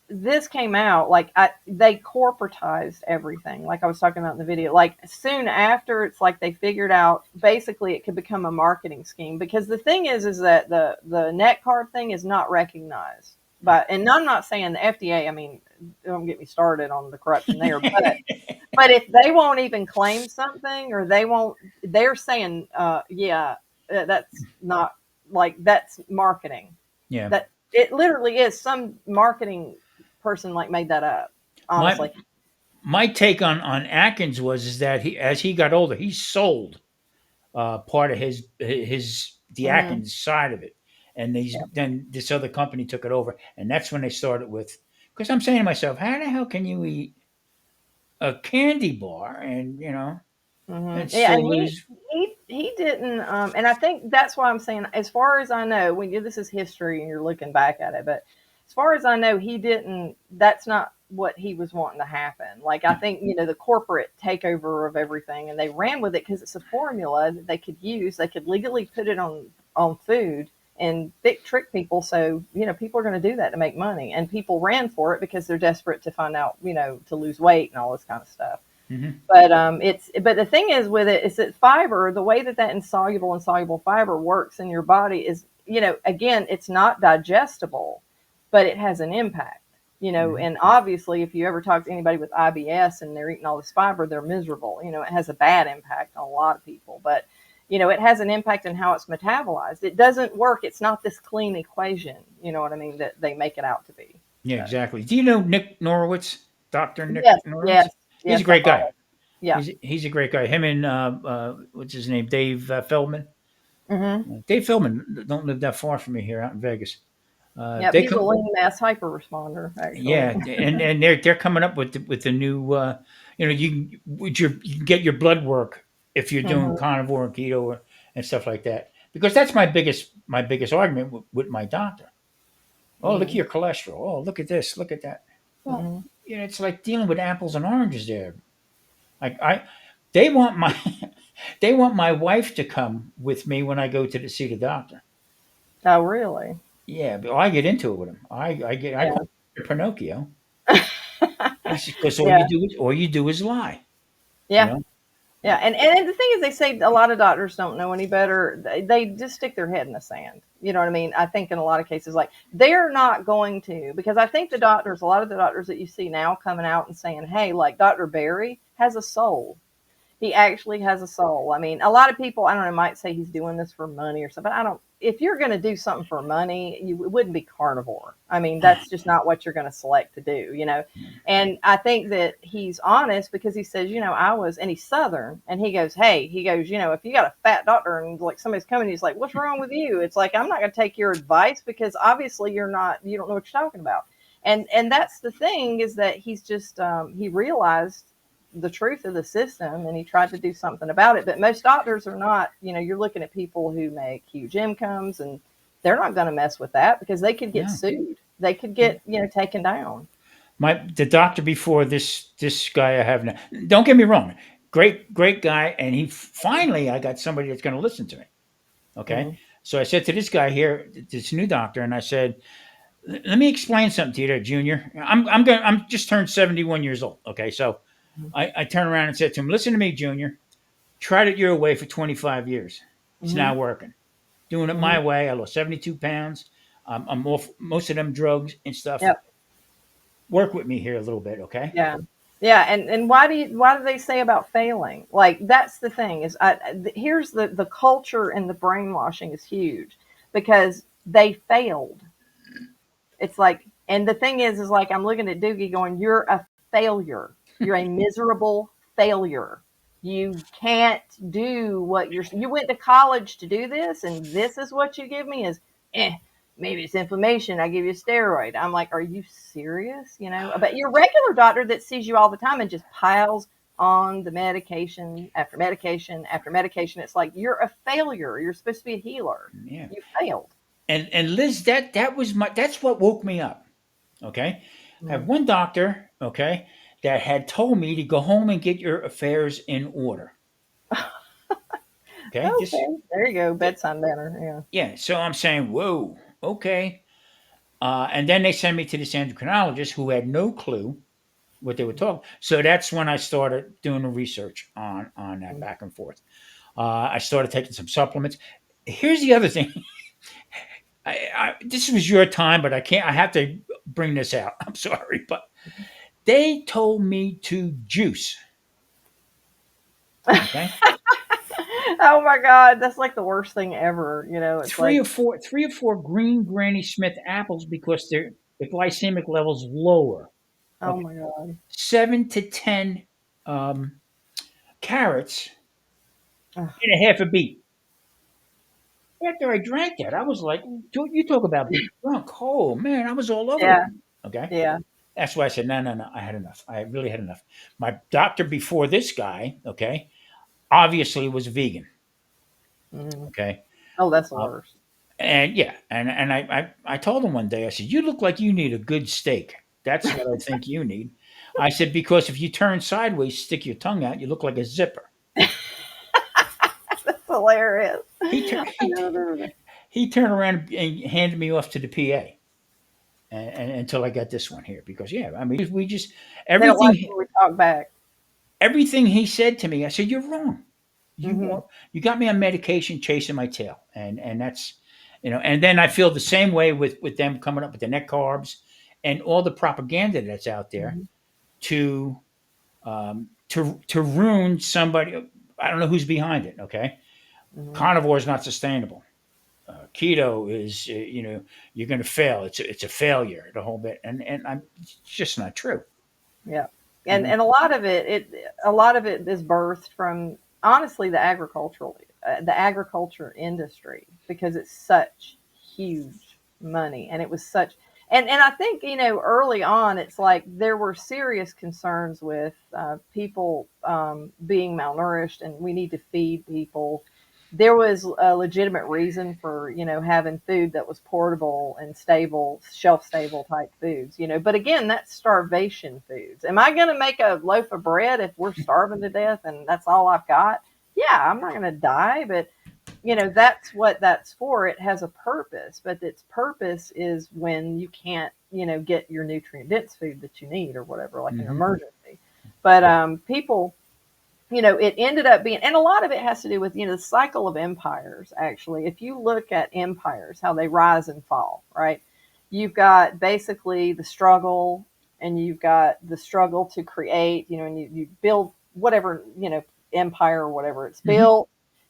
this came out, like they corporatized everything. Like I was talking about in the video, like soon after, it's like they figured out basically it could become a marketing scheme, because the thing is that the NetCarb thing is not recognized. And I'm not saying the FDA, I mean, don't get me started on the corruption there, but if they won't even claim something, or they're saying, that's not, like, that's marketing. Yeah. That it literally is. Some marketing person like made that up, honestly. My take on Atkins is that as he got older, he sold part of his the Mm-hmm. Atkins side of it, and these Yep. then this other company took it over, and that's when they started with. Because I'm saying to myself, how the hell can you eat a candy bar and and Mm-hmm. Yeah, still and lose? he didn't, and I think that's why I'm saying, as far as I know, this is history and you're looking back at it, but as far as I know, he didn't. That's not what he was wanting to happen. Like I No. think the corporate takeover of everything, and they ran with it because it's a formula that they could use. They could legally put it on food and trick people. So people are going to do that to make money, and people ran for it because they're desperate to find out to lose weight and all this kind of stuff. Hmm. But the thing is with it is that fiber, the way that insoluble and soluble fiber works in your body is, again, it's not digestible, but it has an impact. Hmm. And obviously, if you ever talk to anybody with IBS and they're eating all this fiber, they're miserable. It has a bad impact on a lot of people, but it has an impact on how it's metabolized. It doesn't work. It's not this clean equation. You know what I mean? That they make it out to be. Yeah, So, exactly. Do you know Nick Norowitz, Doctor Nick yes, Norowitz? yes, He's a yes, I great guy. follow. Yeah. He's a great guy. Him and what's his name, Dave Feldman. Hmm. Dave Feldman don't live that far from me here out in Vegas. Yep, They he's a come, lean mass hyper responder, actually. yeah, and they're coming up with the new. You can get your blood work if you're doing Hmm. carnivore and keto and stuff like that. Because that's my biggest argument with my doctor. Oh, look at Hmm. your cholesterol. Oh, look at this. Look at that. Well, Hmm. it's like dealing with apples and oranges there. Like they want my they want my wife to come with me when I go to see the doctor. Oh, really? Yeah, but I get into it with him. I call Yeah. him Pinocchio. It's because Yeah. all you do is lie. You Yeah. know. Yeah. And the thing is, they say a lot of doctors don't know any better. They just stick their head in the sand. You know what I mean? I think in a lot of cases, like they're not going to, because I think a lot of the doctors that you see now coming out and saying, hey, like Dr. Barry has a soul. He actually has a soul. I mean, a lot of people, I don't know, might say he's doing this for money or something. I don't. If you're going to do something for money, it wouldn't be carnivore. I mean, that's just not what you're going to select to do. And I think that he's honest because he says, and he's Southern, and he goes, hey, if you got a fat doctor and like somebody's coming, he's like, what's wrong with you? It's like, I'm not going to take your advice because obviously you don't know what you're talking about. And that's the thing is that he's just he realized the truth of the system and he tried to do something about it. But most doctors are not, you're looking at people who make huge incomes and they're not going to mess with that because they could get No. sued. They could get, taken down. The doctor before this guy I have now. Don't get me wrong, great guy, and he finally I got somebody that's going to listen to me. Okay, Mm-hmm. so I said to this guy here, this new doctor, and I said, let me explain something to you, there, Junior. I'm just turned 71 years old. Okay, so I turned around and said to him, listen to me, Junior. Tried it your way for 25 years. It's Mm-hmm. not working. Doing it Mm-hmm. my way. I lost 72 pounds. I'm off most of them drugs and stuff. Yep. Work with me here a little bit, okay? Yeah. Yeah. And why do they say about failing? Like, that's the thing is here's the culture and the brainwashing is huge because they failed. It's like, and the thing is like, I'm looking at Doogie going, you're a failure. You're a miserable failure. You can't do what you went to college to do this, and this is what you give me is, maybe it's inflammation. I give you a steroid. I'm like, are you serious? But your regular doctor that sees you all the time and just piles on the medication after medication after medication. It's like, you're a failure. You're supposed to be a healer. Yeah. You failed. And Liz, that's what woke me up. Okay. I have Mm. one doctor, okay, that had told me to go home and get your affairs in order. Okay. Okay, there you go. Bedside manner. Yeah. Yeah. So I'm saying, whoa, okay. And then they send me to this endocrinologist who had no clue what they were talking. So that's when I started doing the research on that back and forth. I started taking some supplements. Here's the other thing. This was your time, but I can't. I have to bring this out. I'm sorry, but they told me to juice. Okay, Oh my God, that's like the worst thing ever. It's like, 3 or 4 green Granny Smith apples because the glycemic levels lower. oh Okay, my God. 7 to 10 um, carrots Ugh. in a half a beat. After I drank that, I was like, you talk about being drunk. Oh, man, I was all over the Yeah, place. Okay. yeah. That's why I said, no, no, no, I had enough. I really had enough. My doctor before this guy, okay, obviously was vegan. Mm. Okay. Oh, that's the Uh, worst. and yeah, and I told him one day, I said, you look like you need a good steak. That's what I think you need. I said, because if you turn sideways, stick your tongue out, you look like a zipper. That's hilarious. He, tur- I he, never remember that. he turned around and handed me off to the PA. And until I got this one here, because yeah, I mean, we just They don't like everything when we talk back. everything he said to me, I said, you're wrong. Hmm. You got me on medication, chasing my tail, and that's and then I feel the same way with them coming up with the net carbs and all the propaganda that's out there Hmm. to to ruin somebody. I don't know who's behind it. Okay, Hmm. carnivore is not sustainable. Keto is you're going to fail. It's a failure, the whole bit, and it's just not true. Yeah, You and know. and a lot of it is birthed from honestly the agriculture industry, because it's such huge money, and it was such. And I think, early on, it's like there were serious concerns with people being malnourished, and we need to feed people. There was a legitimate reason for having food that was portable and stable, shelf stable type foods. But again, that's starvation foods. Am I going to make a loaf of bread if we're starving to death and that's all I've got? Yeah, I'm not going to die, but that's what that's for. It has a purpose, but its purpose is when you can't get your nutrient dense food that you need or whatever, like an Hmm. emergency. But people, it ended up being, and a lot of it has to do with, the cycle of empires, actually. If you look at empires, how they rise and fall, right? You've got basically the struggle, and you've got the struggle to create, and you build whatever, empire or whatever it's Hmm. built.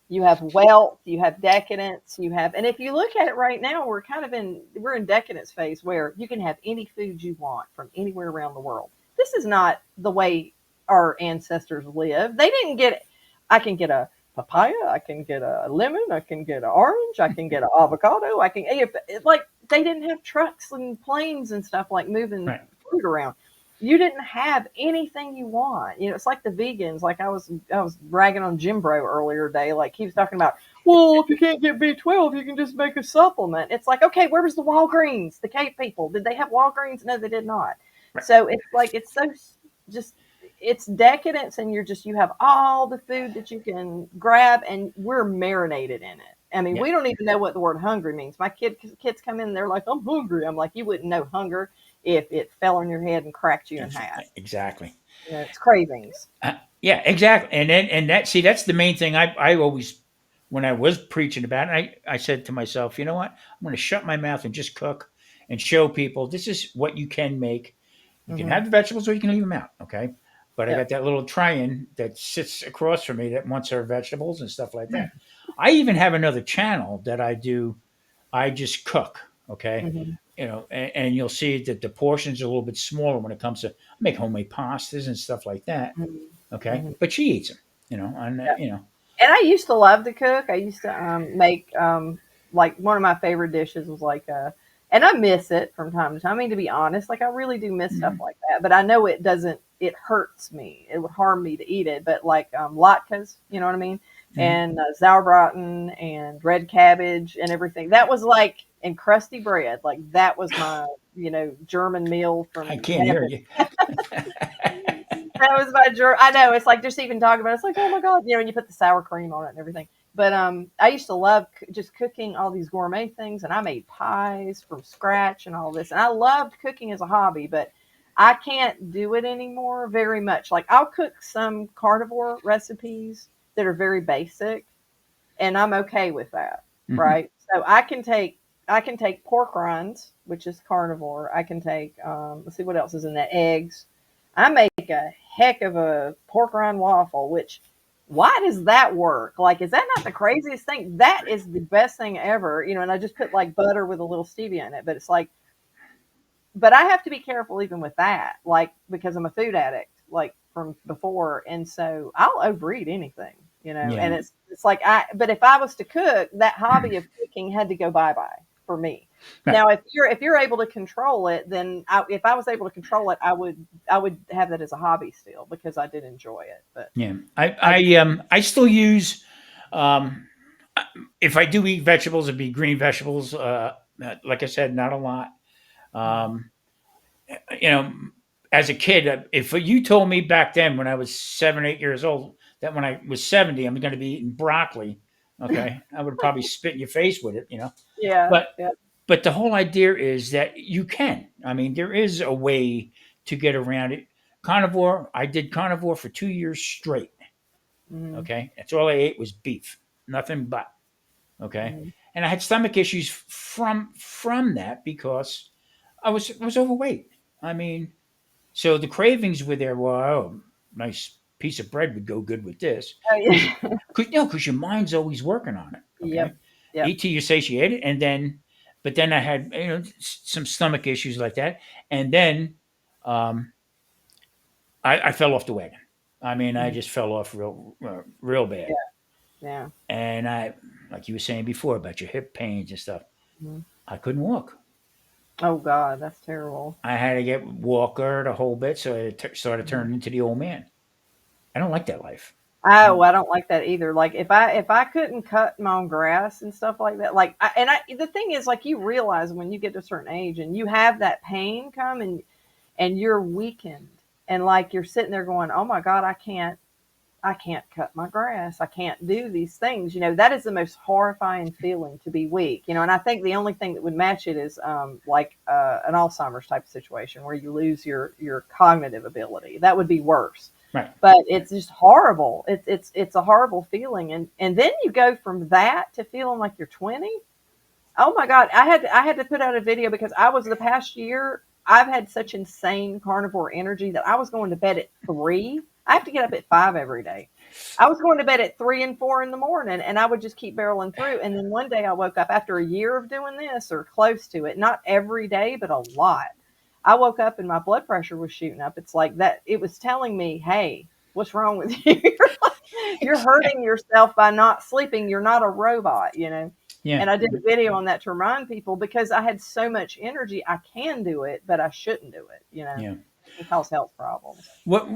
You have wealth, you have decadence, and if you look at it right now, we're in decadence phase where you can have any food you want from anywhere around the world. This is not the way our ancestors lived. They didn't get, I can get a papaya, I can get a lemon, I can get an orange, I can get an avocado, like they didn't have trucks and planes and stuff like moving Right. food around. You didn't have anything you want. It's like the vegans. Like I was ragging on Jim Bro earlier today. Like he was talking about, well, if you can't get B12, you can just make a supplement. It's like, okay, where was the Walgreens? The Cape people, did they have Walgreens? No, they did not. Right. So it's like just it's decadence, and you have all the food that you can grab, and we're marinated in it. I mean, Yeah. we don't even know what the word hungry means. My kids come in, they're like, I'm hungry. I'm like, you wouldn't know hunger if it fell on your head and cracked you in half. Exactly. It's cravings. Yeah, exactly. And that's the main thing I always when I was preaching about it, I said to myself, you know what? I'm going to shut my mouth and just cook and show people this is what you can make. You can Hmm. have the vegetables or you can leave them out, okay? But I Yep. got that little Trian that sits across from me that wants her vegetables and stuff like that. I even have another channel that I do. I just cook, okay? Hmm. And you'll see that the portions are a little bit smaller when it comes to I make homemade pastas and stuff like that. Okay, Hmm. but she eats them, and Yep. And I used to love to cook. I used to make like one of my favorite dishes was like and I miss it from time to time. I mean, to be honest, like I really do miss stuff Mhm. like that. But I know it doesn't. It hurts me. It would harm me to eat it. But like latkes, you know what I mean, Mhm. and sauerbraten and red cabbage and everything. That was like, and crusty bread. Like that was my German meal I from can't hear heaven. you. That was my dream. I know, it's like just even talking about it, it's like, oh my god, and you put the sour cream on it and everything. But I used to love just cooking all these gourmet things, and I made pies from scratch and all this, and I loved cooking as a hobby. But I can't do it anymore very much. Like I'll cook some carnivore recipes that are very basic, and I'm okay with that, Mhm. right? So I can take pork rinds, which is carnivore. I can take let's see what else is in that, eggs. I make a heck of a pork rind waffle, which why does that work? Like, is that not the craziest thing? That is the best thing ever, and I just put like butter with a little stevia in it, but it's like, but I have to be careful even with that, like because I'm a food addict, like from before, and so I'll overeat anything. And Yeah. it's like but if I was to cook, that hobby of cooking had to go bye-bye for me. Right. Now, if you're able to control it, then if I was able to control it, I would have that as a hobby still because I did enjoy it. But Yeah. I just, I still use, um, if I do eat vegetables, it'd be green vegetables. Like I said, not a lot. Um, you know, as a kid, if you told me back then when I was 7, 8 years old that when I was 70, I'm going to be eating broccoli, okay, I would probably spit in your face with it, yeah, But yeah. but the whole idea is that you can. I mean, there is a way to get around it. Carnivore. I did carnivore for 2 years straight. Hmm. Okay, that's all I ate was beef, nothing but. Okay, Hmm. and I had stomach issues from that because I was overweight. I mean, so the cravings were there. Well, oh, nice piece of bread would go good with this Oh, because yeah. because your mind's always working on it. Okay, Yep. Yep. eat till you're satiated, and then, but then I had some stomach issues like that, and then um, I fell off the wagon. I mean, I Mhm. just fell off real Yeah. bad, Yeah. and like you were saying before about your hip pains and stuff, Mhm. I couldn't walk. Oh God, that's terrible. I had to get walker the whole bit, so I started Mhm. turning into the old man. I don't like that life. Oh, Um, I don't like that either. Like if I couldn't cut my own grass and stuff like that, like the thing is, like, you realize when you get to a certain age and you have that pain come and you're weakened and like you're sitting there going, oh my God, I can't cut my grass. I can't do these things. That is the most horrifying feeling, to be weak. And I think the only thing that would match it is like an Alzheimer's type of situation where you lose your cognitive ability. That would be worse. right. But it's just horrible. It's a horrible feeling, and then you go from that to feeling like you're 20. Oh my God, I had to put out a video because I was the past year. I've had such insane carnivore energy that I was going to bed at 3. I have to get up at 5 every day. I was going to bed at 3 and 4 in the morning, and I would just keep barreling through. And then one day I woke up after a year of doing this, or close to it, not every day, but a lot. I woke up and my blood pressure was shooting up. It's like that. It was telling me, "Hey, what's wrong with you? You're hurting yourself by not sleeping. You're not a robot." Yeah. And I did a video on that to remind people because I had so much energy. I can do it, but I shouldn't do it. Yeah. It can cause health problems. What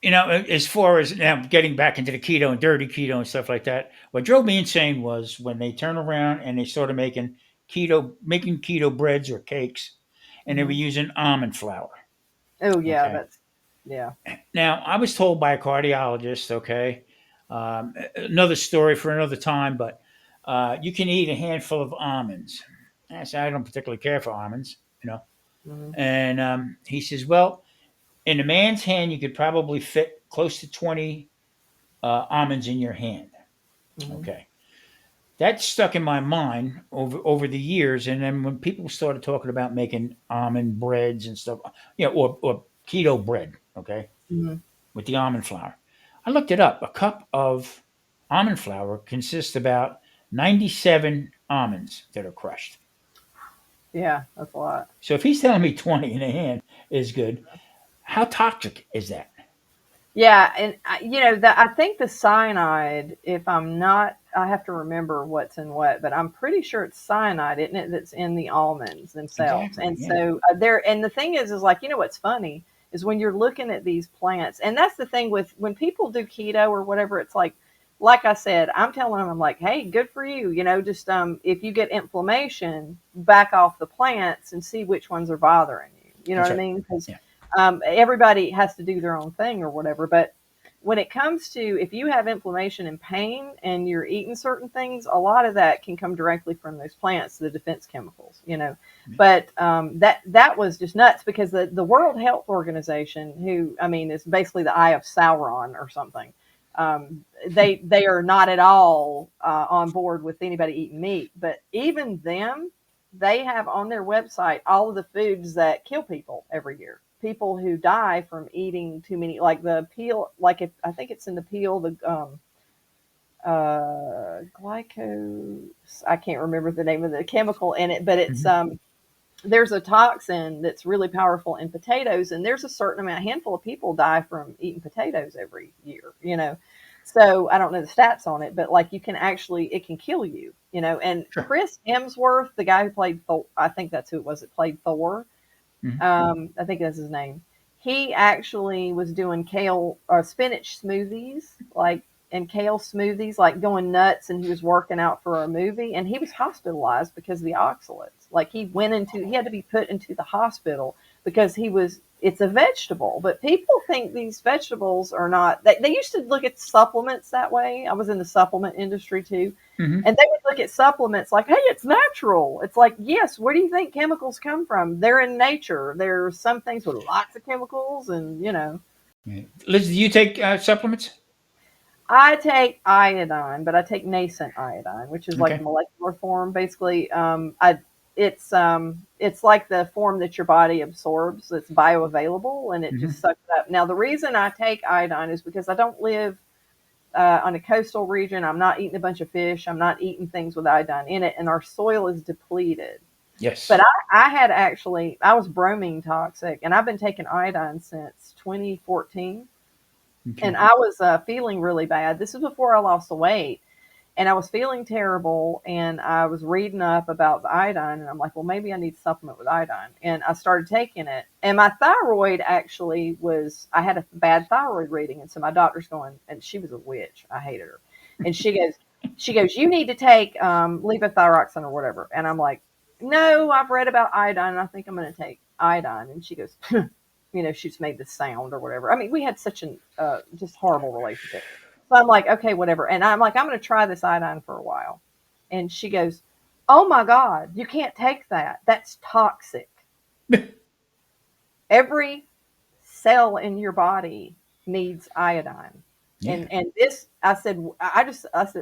as far as now getting back into the keto and dirty keto and stuff like that, what drove me insane was when they turn around and they started making keto breads or cakes, and they were Hmm. using almond flour. Oh yeah, Okay. that's yeah. Now I was told by a cardiologist. Okay, another story for another time, but you can eat a handful of almonds. I said I don't particularly care for almonds. Hmm. And he says, well, in a man's hand, you could probably fit close to 20 almonds in your hand. Hmm. Okay. That stuck in my mind over the years. And then when people started talking about making almond breads and stuff, or keto bread, okay, Hmm. with the almond flour, I looked it up. A cup of almond flour consists about 97 almonds that are crushed. Yeah, that's a lot. So if he's telling me 20 in a hand is good, how toxic is that? Yeah, and I think the cyanide. If I'm not, I have to remember what's in what, but I'm pretty sure it's cyanide, isn't it? That's in the almonds themselves. Exactly. And Yeah. so there. And the thing is like what's funny is when you're looking at these plants, and that's the thing with when people do keto or whatever. It's like I said, I'm telling them, I'm like, hey, good for you. Just if you get inflammation, back off the plants and see which ones are bothering you. You know That's what I right. mean? Because Yeah. everybody has to do their own thing or whatever. But when it comes to if you have inflammation and pain and you're eating certain things, a lot of that can come directly from those plants, the defense chemicals. But that was just nuts because the World Health Organization, who I mean is basically the Eye of Sauron or something, they are not at all on board with anybody eating meat. But even them, they have on their website all of the foods that kill people every year. People who die from eating too many, like the peel, like if I think it's in the peel, the glyco, I can't remember the name of the chemical in it, but it's Mhm. there's a toxin that's really powerful in potatoes, and there's a certain amount, a handful of people die from eating potatoes every year. So I don't know the stats on it, but like you can actually, it can kill you, and Sure. Chris Hemsworth, the guy who played Thor, I think that's who it was that played Thor. Mhm. I think that's his name. He actually was doing kale or spinach smoothies, and kale smoothies, like going nuts. And he was working out for a movie, and he was hospitalized because of the oxalates. Like he had to be put into the hospital because it's a vegetable, but people think these vegetables are not, they used to look at supplements that way. I was in the supplement industry too. Mhm. And they would look at supplements like, hey, it's natural. It's like, yes, where do you think chemicals come from? They're in nature. There's some things with lots of chemicals, and Yeah. Liz, do you take supplements? I take iodine, but I take nascent iodine, which is like Okay. the molecular form. Basically, it's like the form that your body absorbs. It's bioavailable, and it Hmm. just sucks it up. Now, the reason I take iodine is because I don't live on a coastal region. I'm not eating a bunch of fish. I'm not eating things with iodine in it, and our soil is depleted. But Yes. I was bromine toxic, and I've been taking iodine since 2014. Okay. And I was feeling really bad. This is before I lost the weight, and I was feeling terrible. And I was reading up about the iodine, and I'm like, well, maybe I need to supplement with iodine. And I started taking it, and my thyroid actually I had a bad thyroid reading, and so my doctor's going, and she was a witch. I hated her, and she goes, you need to take levothyroxine or whatever. And I'm like, no, I've read about iodine, and I think I'm going to take iodine. And she goes, she just made this sound or whatever. I mean, we had such an just horrible relationship. So I'm like, okay, whatever. And I'm like, I'm going to try this iodine for a while. And she goes, oh my God, you can't take that. That's toxic. Every cell in your body needs iodine. Yeah. And this, I said,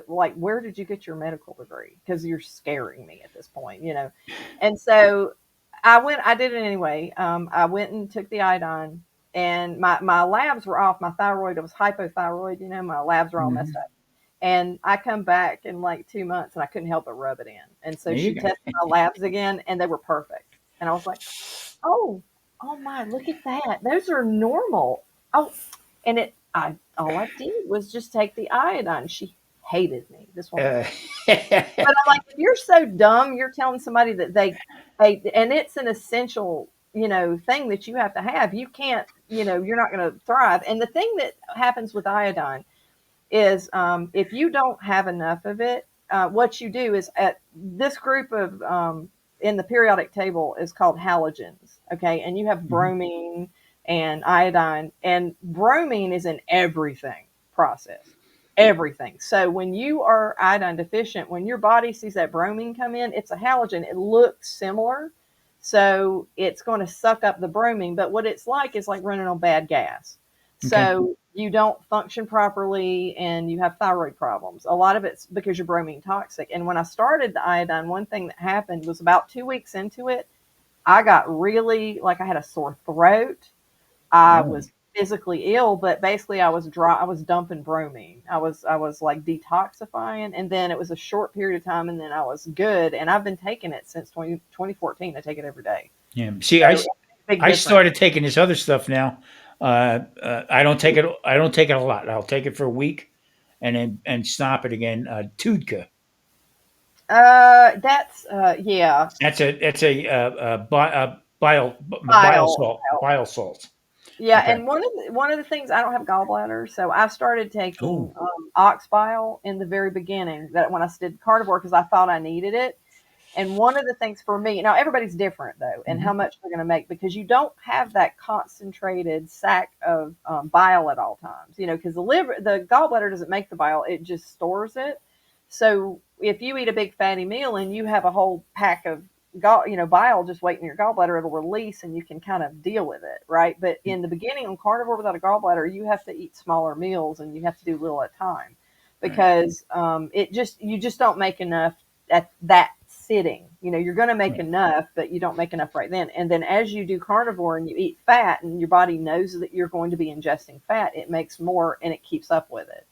like, where did you get your medical degree? Because you're scaring me at this point. And so I did it anyway. I went and took the iodine, and my labs were off. My thyroid, it was hypothyroid, my labs were all messed Hmm. up. And I come back in like 2 months, and I couldn't help but rub it in. And so There you she go. tested my labs again, and they were perfect. And I was like, oh, oh my, look at that. Those are normal. Oh, and all I did was just take the iodine. She hated me, this woman. Uh, But I'm like, if you're so dumb, you're telling somebody that and it's an essential, thing that you have to have. You can't, you're not going to thrive. And the thing that happens with iodine is if you don't have enough of it, what you do is at this group of in the periodic table is called halogens. Okay. And you have Mhm. bromine and iodine, and bromine is in everything processed, everything. So when you are iodine deficient, when your body sees that bromine come in, it's a halogen. It looks similar. So it's going to suck up the bromine. But what it's like is like running on bad gas. Okay. So you don't function properly, and you have thyroid problems. A lot of it's because you're bromine toxic. And when I started the iodine, one thing that happened was about 2 weeks into it, I got really, like, I had a sore throat. I Oh. was physically ill, but basically I was dry. I was dumping bromine. I was like detoxifying, and then it was a short period of time, and then I was good. And I've been taking it since 2014. I take it every day. Yeah. See, So it's a big I difference. started taking this other stuff now. I don't take it. I don't take it a lot. I'll take it for a week, and then stop it again. Tudka. That's yeah, That's a bile bile. salt. Bile salt. Yeah, Okay. and one of the things, I don't have gallbladder, so I started taking Oh. ox bile in the very beginning. That when I did carnivore, because I thought I needed it. And one of the things for me, now everybody's different though, and how Hmm. much they're going to make, because you don't have that concentrated sac of bile at all times. Because the gallbladder doesn't make the bile; it just stores it. So if you eat a big fatty meal and you have a whole pack of bile just waiting in your gallbladder, it'll release, and you can kind of deal with it, right? But in the beginning, on carnivore without a gallbladder, you have to eat smaller meals, and you have to do little at a time, Right. because you just don't make enough at that sitting. You're going to make Right. enough, but you don't make enough right then. And then as you do carnivore and you eat fat, and your body knows that you're going to be ingesting fat, it makes more, and it keeps up with it.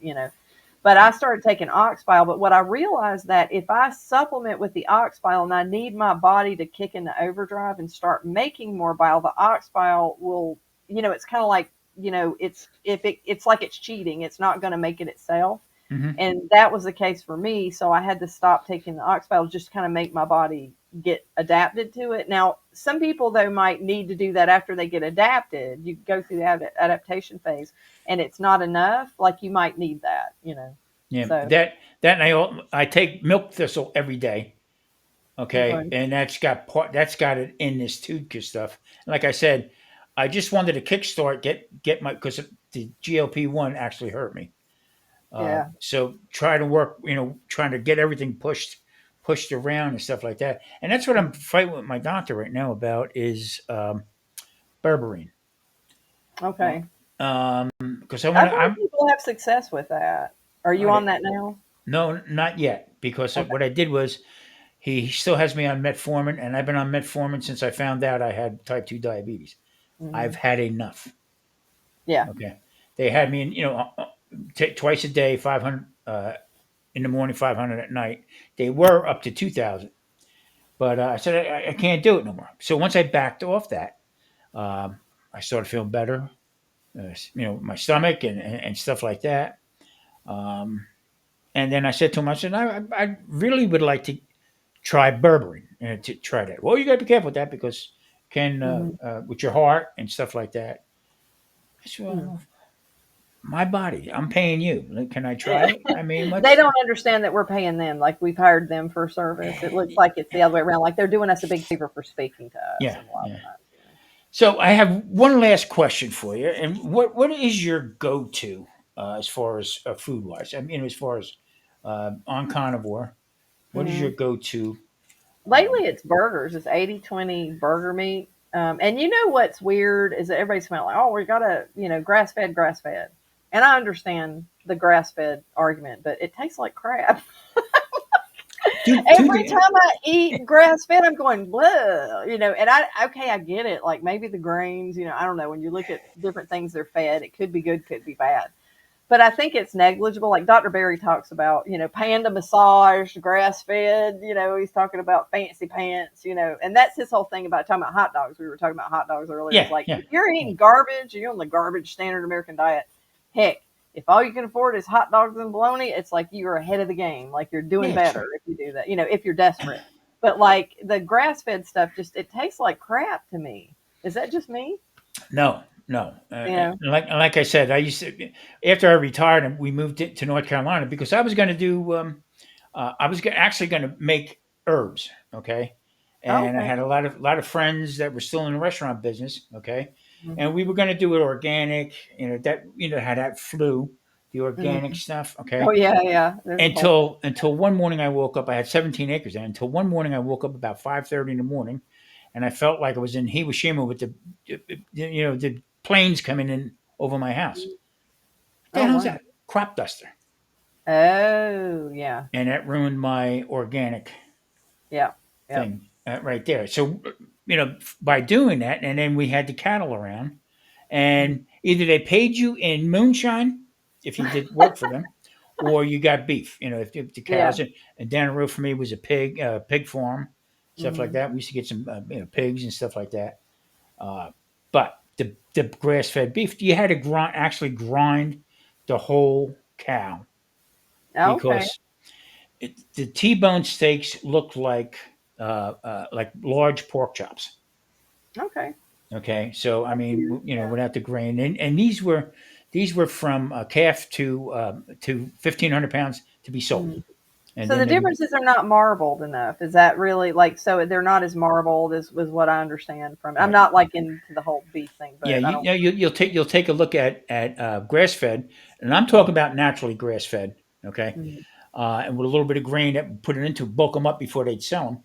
But I started taking ox bile. But what I realized, that if I supplement with the ox bile, and I need my body to kick into overdrive and start making more bile, the ox bile will, it's kind of like it's if it's like it's cheating, it's not going to make it itself. Hmm. And that was the case for me. So I had to stop taking the ox bail just to kind of make my body get adapted to it. Now, some people though might need to do that after they get adapted. You go through the adaptation phase, and it's not enough. Like you might need that. Yeah, So that and I take milk thistle every day. Okay, okay, and that's got it in this Tutka stuff. And like I said, I just wanted to kickstart get my because the GLP-1 actually hurt me. yeah, So try to work, trying to get everything pushed around and stuff like that. And that's what I'm fighting with my doctor right now about is berberine. okay. Because I want I've to. heard I'm people have success with that. Are all you on right. that now? No, not yet. Because Okay. what I did was he still has me on metformin, and I've been on metformin since I found out I had type 2 diabetes. I've Hmm. had enough. Yeah. Okay, they had me in, twice a day, 500 in the morning, 500 at night. They were up to 2,000, but I said I can't do it no more. So once I backed off that, I started feeling better. My stomach and stuff like that. Um, and then I said to him, I said, I really would like to try berberine to try that. Well, you got to be careful with that because can Hmm. with your heart and stuff like that. I said, well, my body, I'm paying you. Like, can I try it? I mean, They what's don't understand that we're paying them. Like we've hired them for service. It looks like it's the other way around. Like they're doing us a big favor for speaking to us, yeah, and a lot of yeah. times. So I have one last question for you. And what is your go to as far as food wise? I mean, as far as on carnivore, what is your Mhm. go to? Lately, it's burgers. It's 80/20 burger meat. And you know what's weird is that everybody's smelling like, oh, we got to, grass fed, grass fed. And I understand the grass fed argument, but it tastes like crap. To Every the time I eat grass fed, I'm going, blah, and okay, I get it. Like maybe the grains, I don't know. When you look at different things they're fed, it could be good, could be bad. But I think it's negligible. Like Dr. Berry talks about, panda massage, grass fed, he's talking about fancy pants, and that's his whole thing about talking about hot dogs. We were talking about hot dogs earlier. It's yeah, like, yeah, if you're eating garbage, you're on the garbage standard American diet. Heck, if all you can afford is hot dogs and bologna, it's like you're ahead of the game. Like you're doing yeah. Sure. better if you do that, if you're desperate. But like the grass fed stuff, it tastes like crap to me. Is that just me? No, no. You know? Like I said, I used to after I retired and we moved to North Carolina because I was going to do actually going to make herbs. Okay, Oh, and I okay. had a lot of friends that were still in the restaurant business. Okay, and Hmm. we were going to do it organic. How that flew the Hmm. organic stuff. Oh, Okay, yeah, yeah. There's a whole thing. until one morning I woke up. I had 17 acres there. Until one morning I woke up about 5:30 in the morning, and I felt like I was in Hiroshima with the planes coming in over my house. What the Oh, hell's wow. that? Crop duster, Oh, yeah. and that ruined my organic Yeah. Yep. thing right there. So by doing that, and then we had the cattle around, Mhm. and either they paid you in moonshine if you did work for them, or you got beef. If the Yeah. cows and down the road from me was a pig farm, stuff like Mhm. that. We used to get some pigs and stuff like that. But the grass fed beef, you had to actually grind the whole cow Okay. because the T-bone steaks looked like large pork chops. Okay. Okay, so I mean, Yeah. without the grain, and these were from a calf to 1,500 pounds to be sold, Mhm. and So then the they would, difference is they're not marbled enough. Is that really like so they're not as marbled as was what I understand from it. I'm right. not like into the whole beef thing, Yeah, but I don't. you'll take a look at grass fed, and I'm talking about naturally grass fed. Okay, Mhm. and with a little bit of grain that put it into bulk them up before they'd sell them,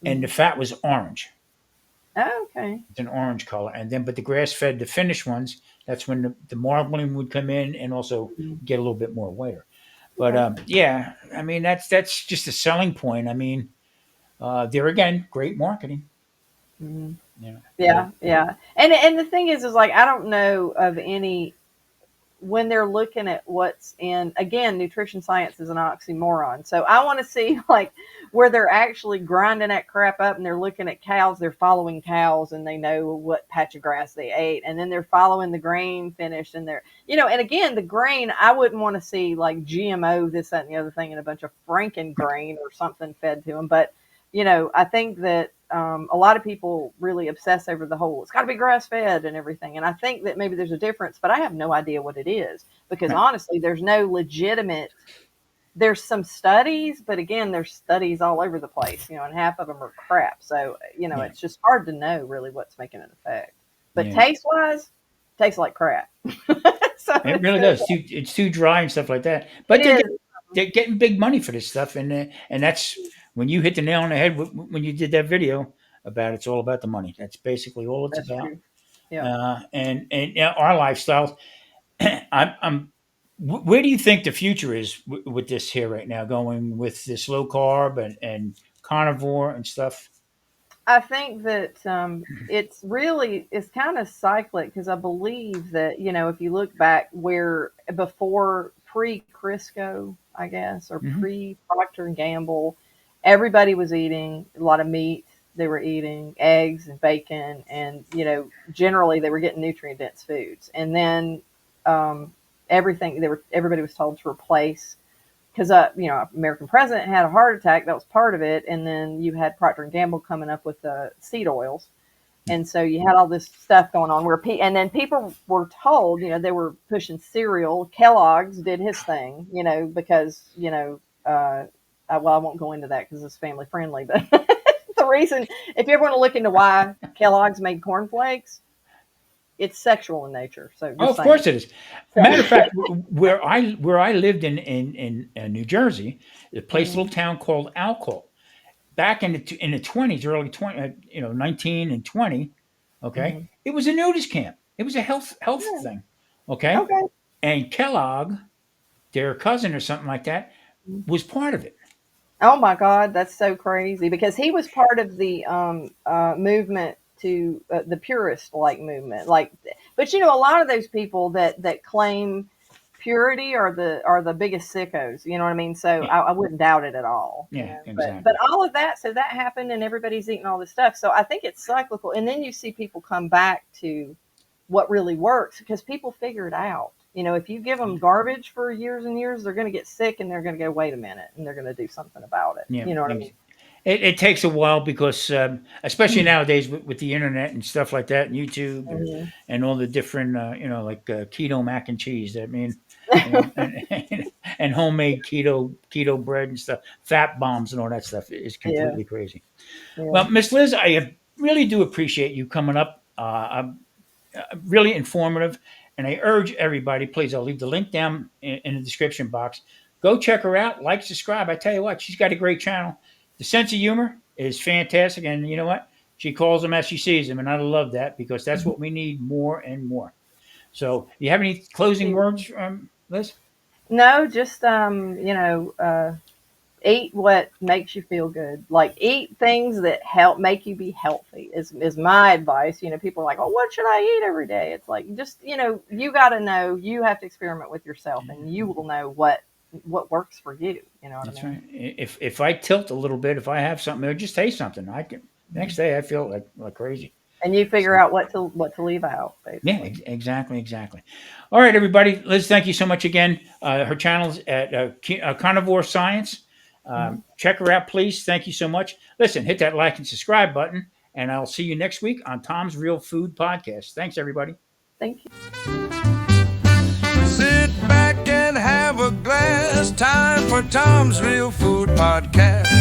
and the Mhm. fat was orange. Oh, okay. It's an orange color, and then but the grass fed, the finished ones, that's when the marbling would come in and also Mhm. get a little bit more wear. But Okay. yeah, I mean that's just a selling point. I mean, there again, great marketing. Mhm. Yeah, but Yeah, yeah. And the thing is like I don't know of any when they're looking at what's in, again, nutrition science is an oxymoron. So I want to see like where they're actually grinding that crap up and they're looking at cows, they're following cows and they know what patch of grass they ate. And then they're following the grain finish and they're, and again, the grain, I wouldn't want to see like GMO, this, that, and the other thing and a bunch of Franken grain or something fed to them. But, I think that a lot of people really obsess over the whole, it's got to be grass fed and everything. And I think that maybe there's a difference, but I have no idea what it is because honestly, there's no legitimate, there's some studies, but again, there's studies all over the place, and half of them are crap. So, it's just hard to know really what's making an effect. But taste wise, tastes like crap. So it really does. It's too dry and stuff like that. But they're getting big money for this stuff. And that's when you hit the nail on the head when you did that video about it's all about the money. That's basically all it's about. True. Yeah. And our lifestyles. Where do you think the future is with this here right now, going with this low carb and carnivore and stuff? I think that it's kind of cyclic because I believe that, if you look back where before pre-Crisco, I guess, or pre-Procter & Gamble, everybody was eating a lot of meat. They were eating eggs and bacon and, generally they were getting nutrient-dense foods. And then everybody was told to replace because, American president had a heart attack. That was part of it. And then you had Procter & Gamble coming up with the seed oils. And so you had all this stuff going on and then people were told, they were pushing cereal. Kellogg's did his thing, because, I won't go into that because it's family friendly, but the reason, if you ever want to look into why Kellogg's made cornflakes, it's sexual in nature. So of course it is. Matter of fact, where I lived in New Jersey, a little town called Alcohol. Back in the 20s, early 20, 19 and 20, okay, it was a nudist camp. It was a health thing, okay? And Kellogg, their cousin or something like that, was part of it. Oh my God, that's so crazy because he was part of the movement to the purist movement. But a lot of those people that claim purity are the biggest sickos. You know what I mean? So I wouldn't doubt it at all. Yeah, exactly. But all of that, so that happened and everybody's eating all this stuff. So I think it's cyclical. And then you see people come back to what really works because people figure it out. If you give them garbage for years and years, they're going to get sick and they're going to go, wait a minute, and they're going to do something about it. Yeah, you know what I mean? It takes a while because, especially nowadays with the internet and stuff like that, and YouTube and all the different, like keto mac and cheese. I mean, and homemade keto bread and stuff, fat bombs and all that stuff is completely crazy. Yeah. Well, Miss Liz, I really do appreciate you coming up. I'm really informative, and I urge everybody, please, I'll leave the link down in the description box. Go check her out, like, subscribe. I tell you what, she's got a great channel. The sense of humor is fantastic, and you know what? She calls them as she sees them, and I love that because that's what we need more and more. So, you have any closing words, Liz? No, just eat what makes you feel good. Like eat things that make you be healthy. Is my advice. People are like, "Oh, what should I eat every day?" It's like just you got to know. You have to experiment with yourself, and you will know what works for you. You know what That's I mean? Right. If I tilt a little bit, if I have something, or just taste something, I can next day I feel like crazy. And you figure out what to leave out, basically. Yeah, exactly. All right, everybody. Liz, thank you so much again. Her channel's at Carnivore Science. Check her out, please. Thank you so much. Listen, hit that like and subscribe button, and I'll see you next week on Tom's Real Food Podcast. Thanks, everybody. Thank you. Sit back and have a glass. Time for Tom's Real Food Podcast.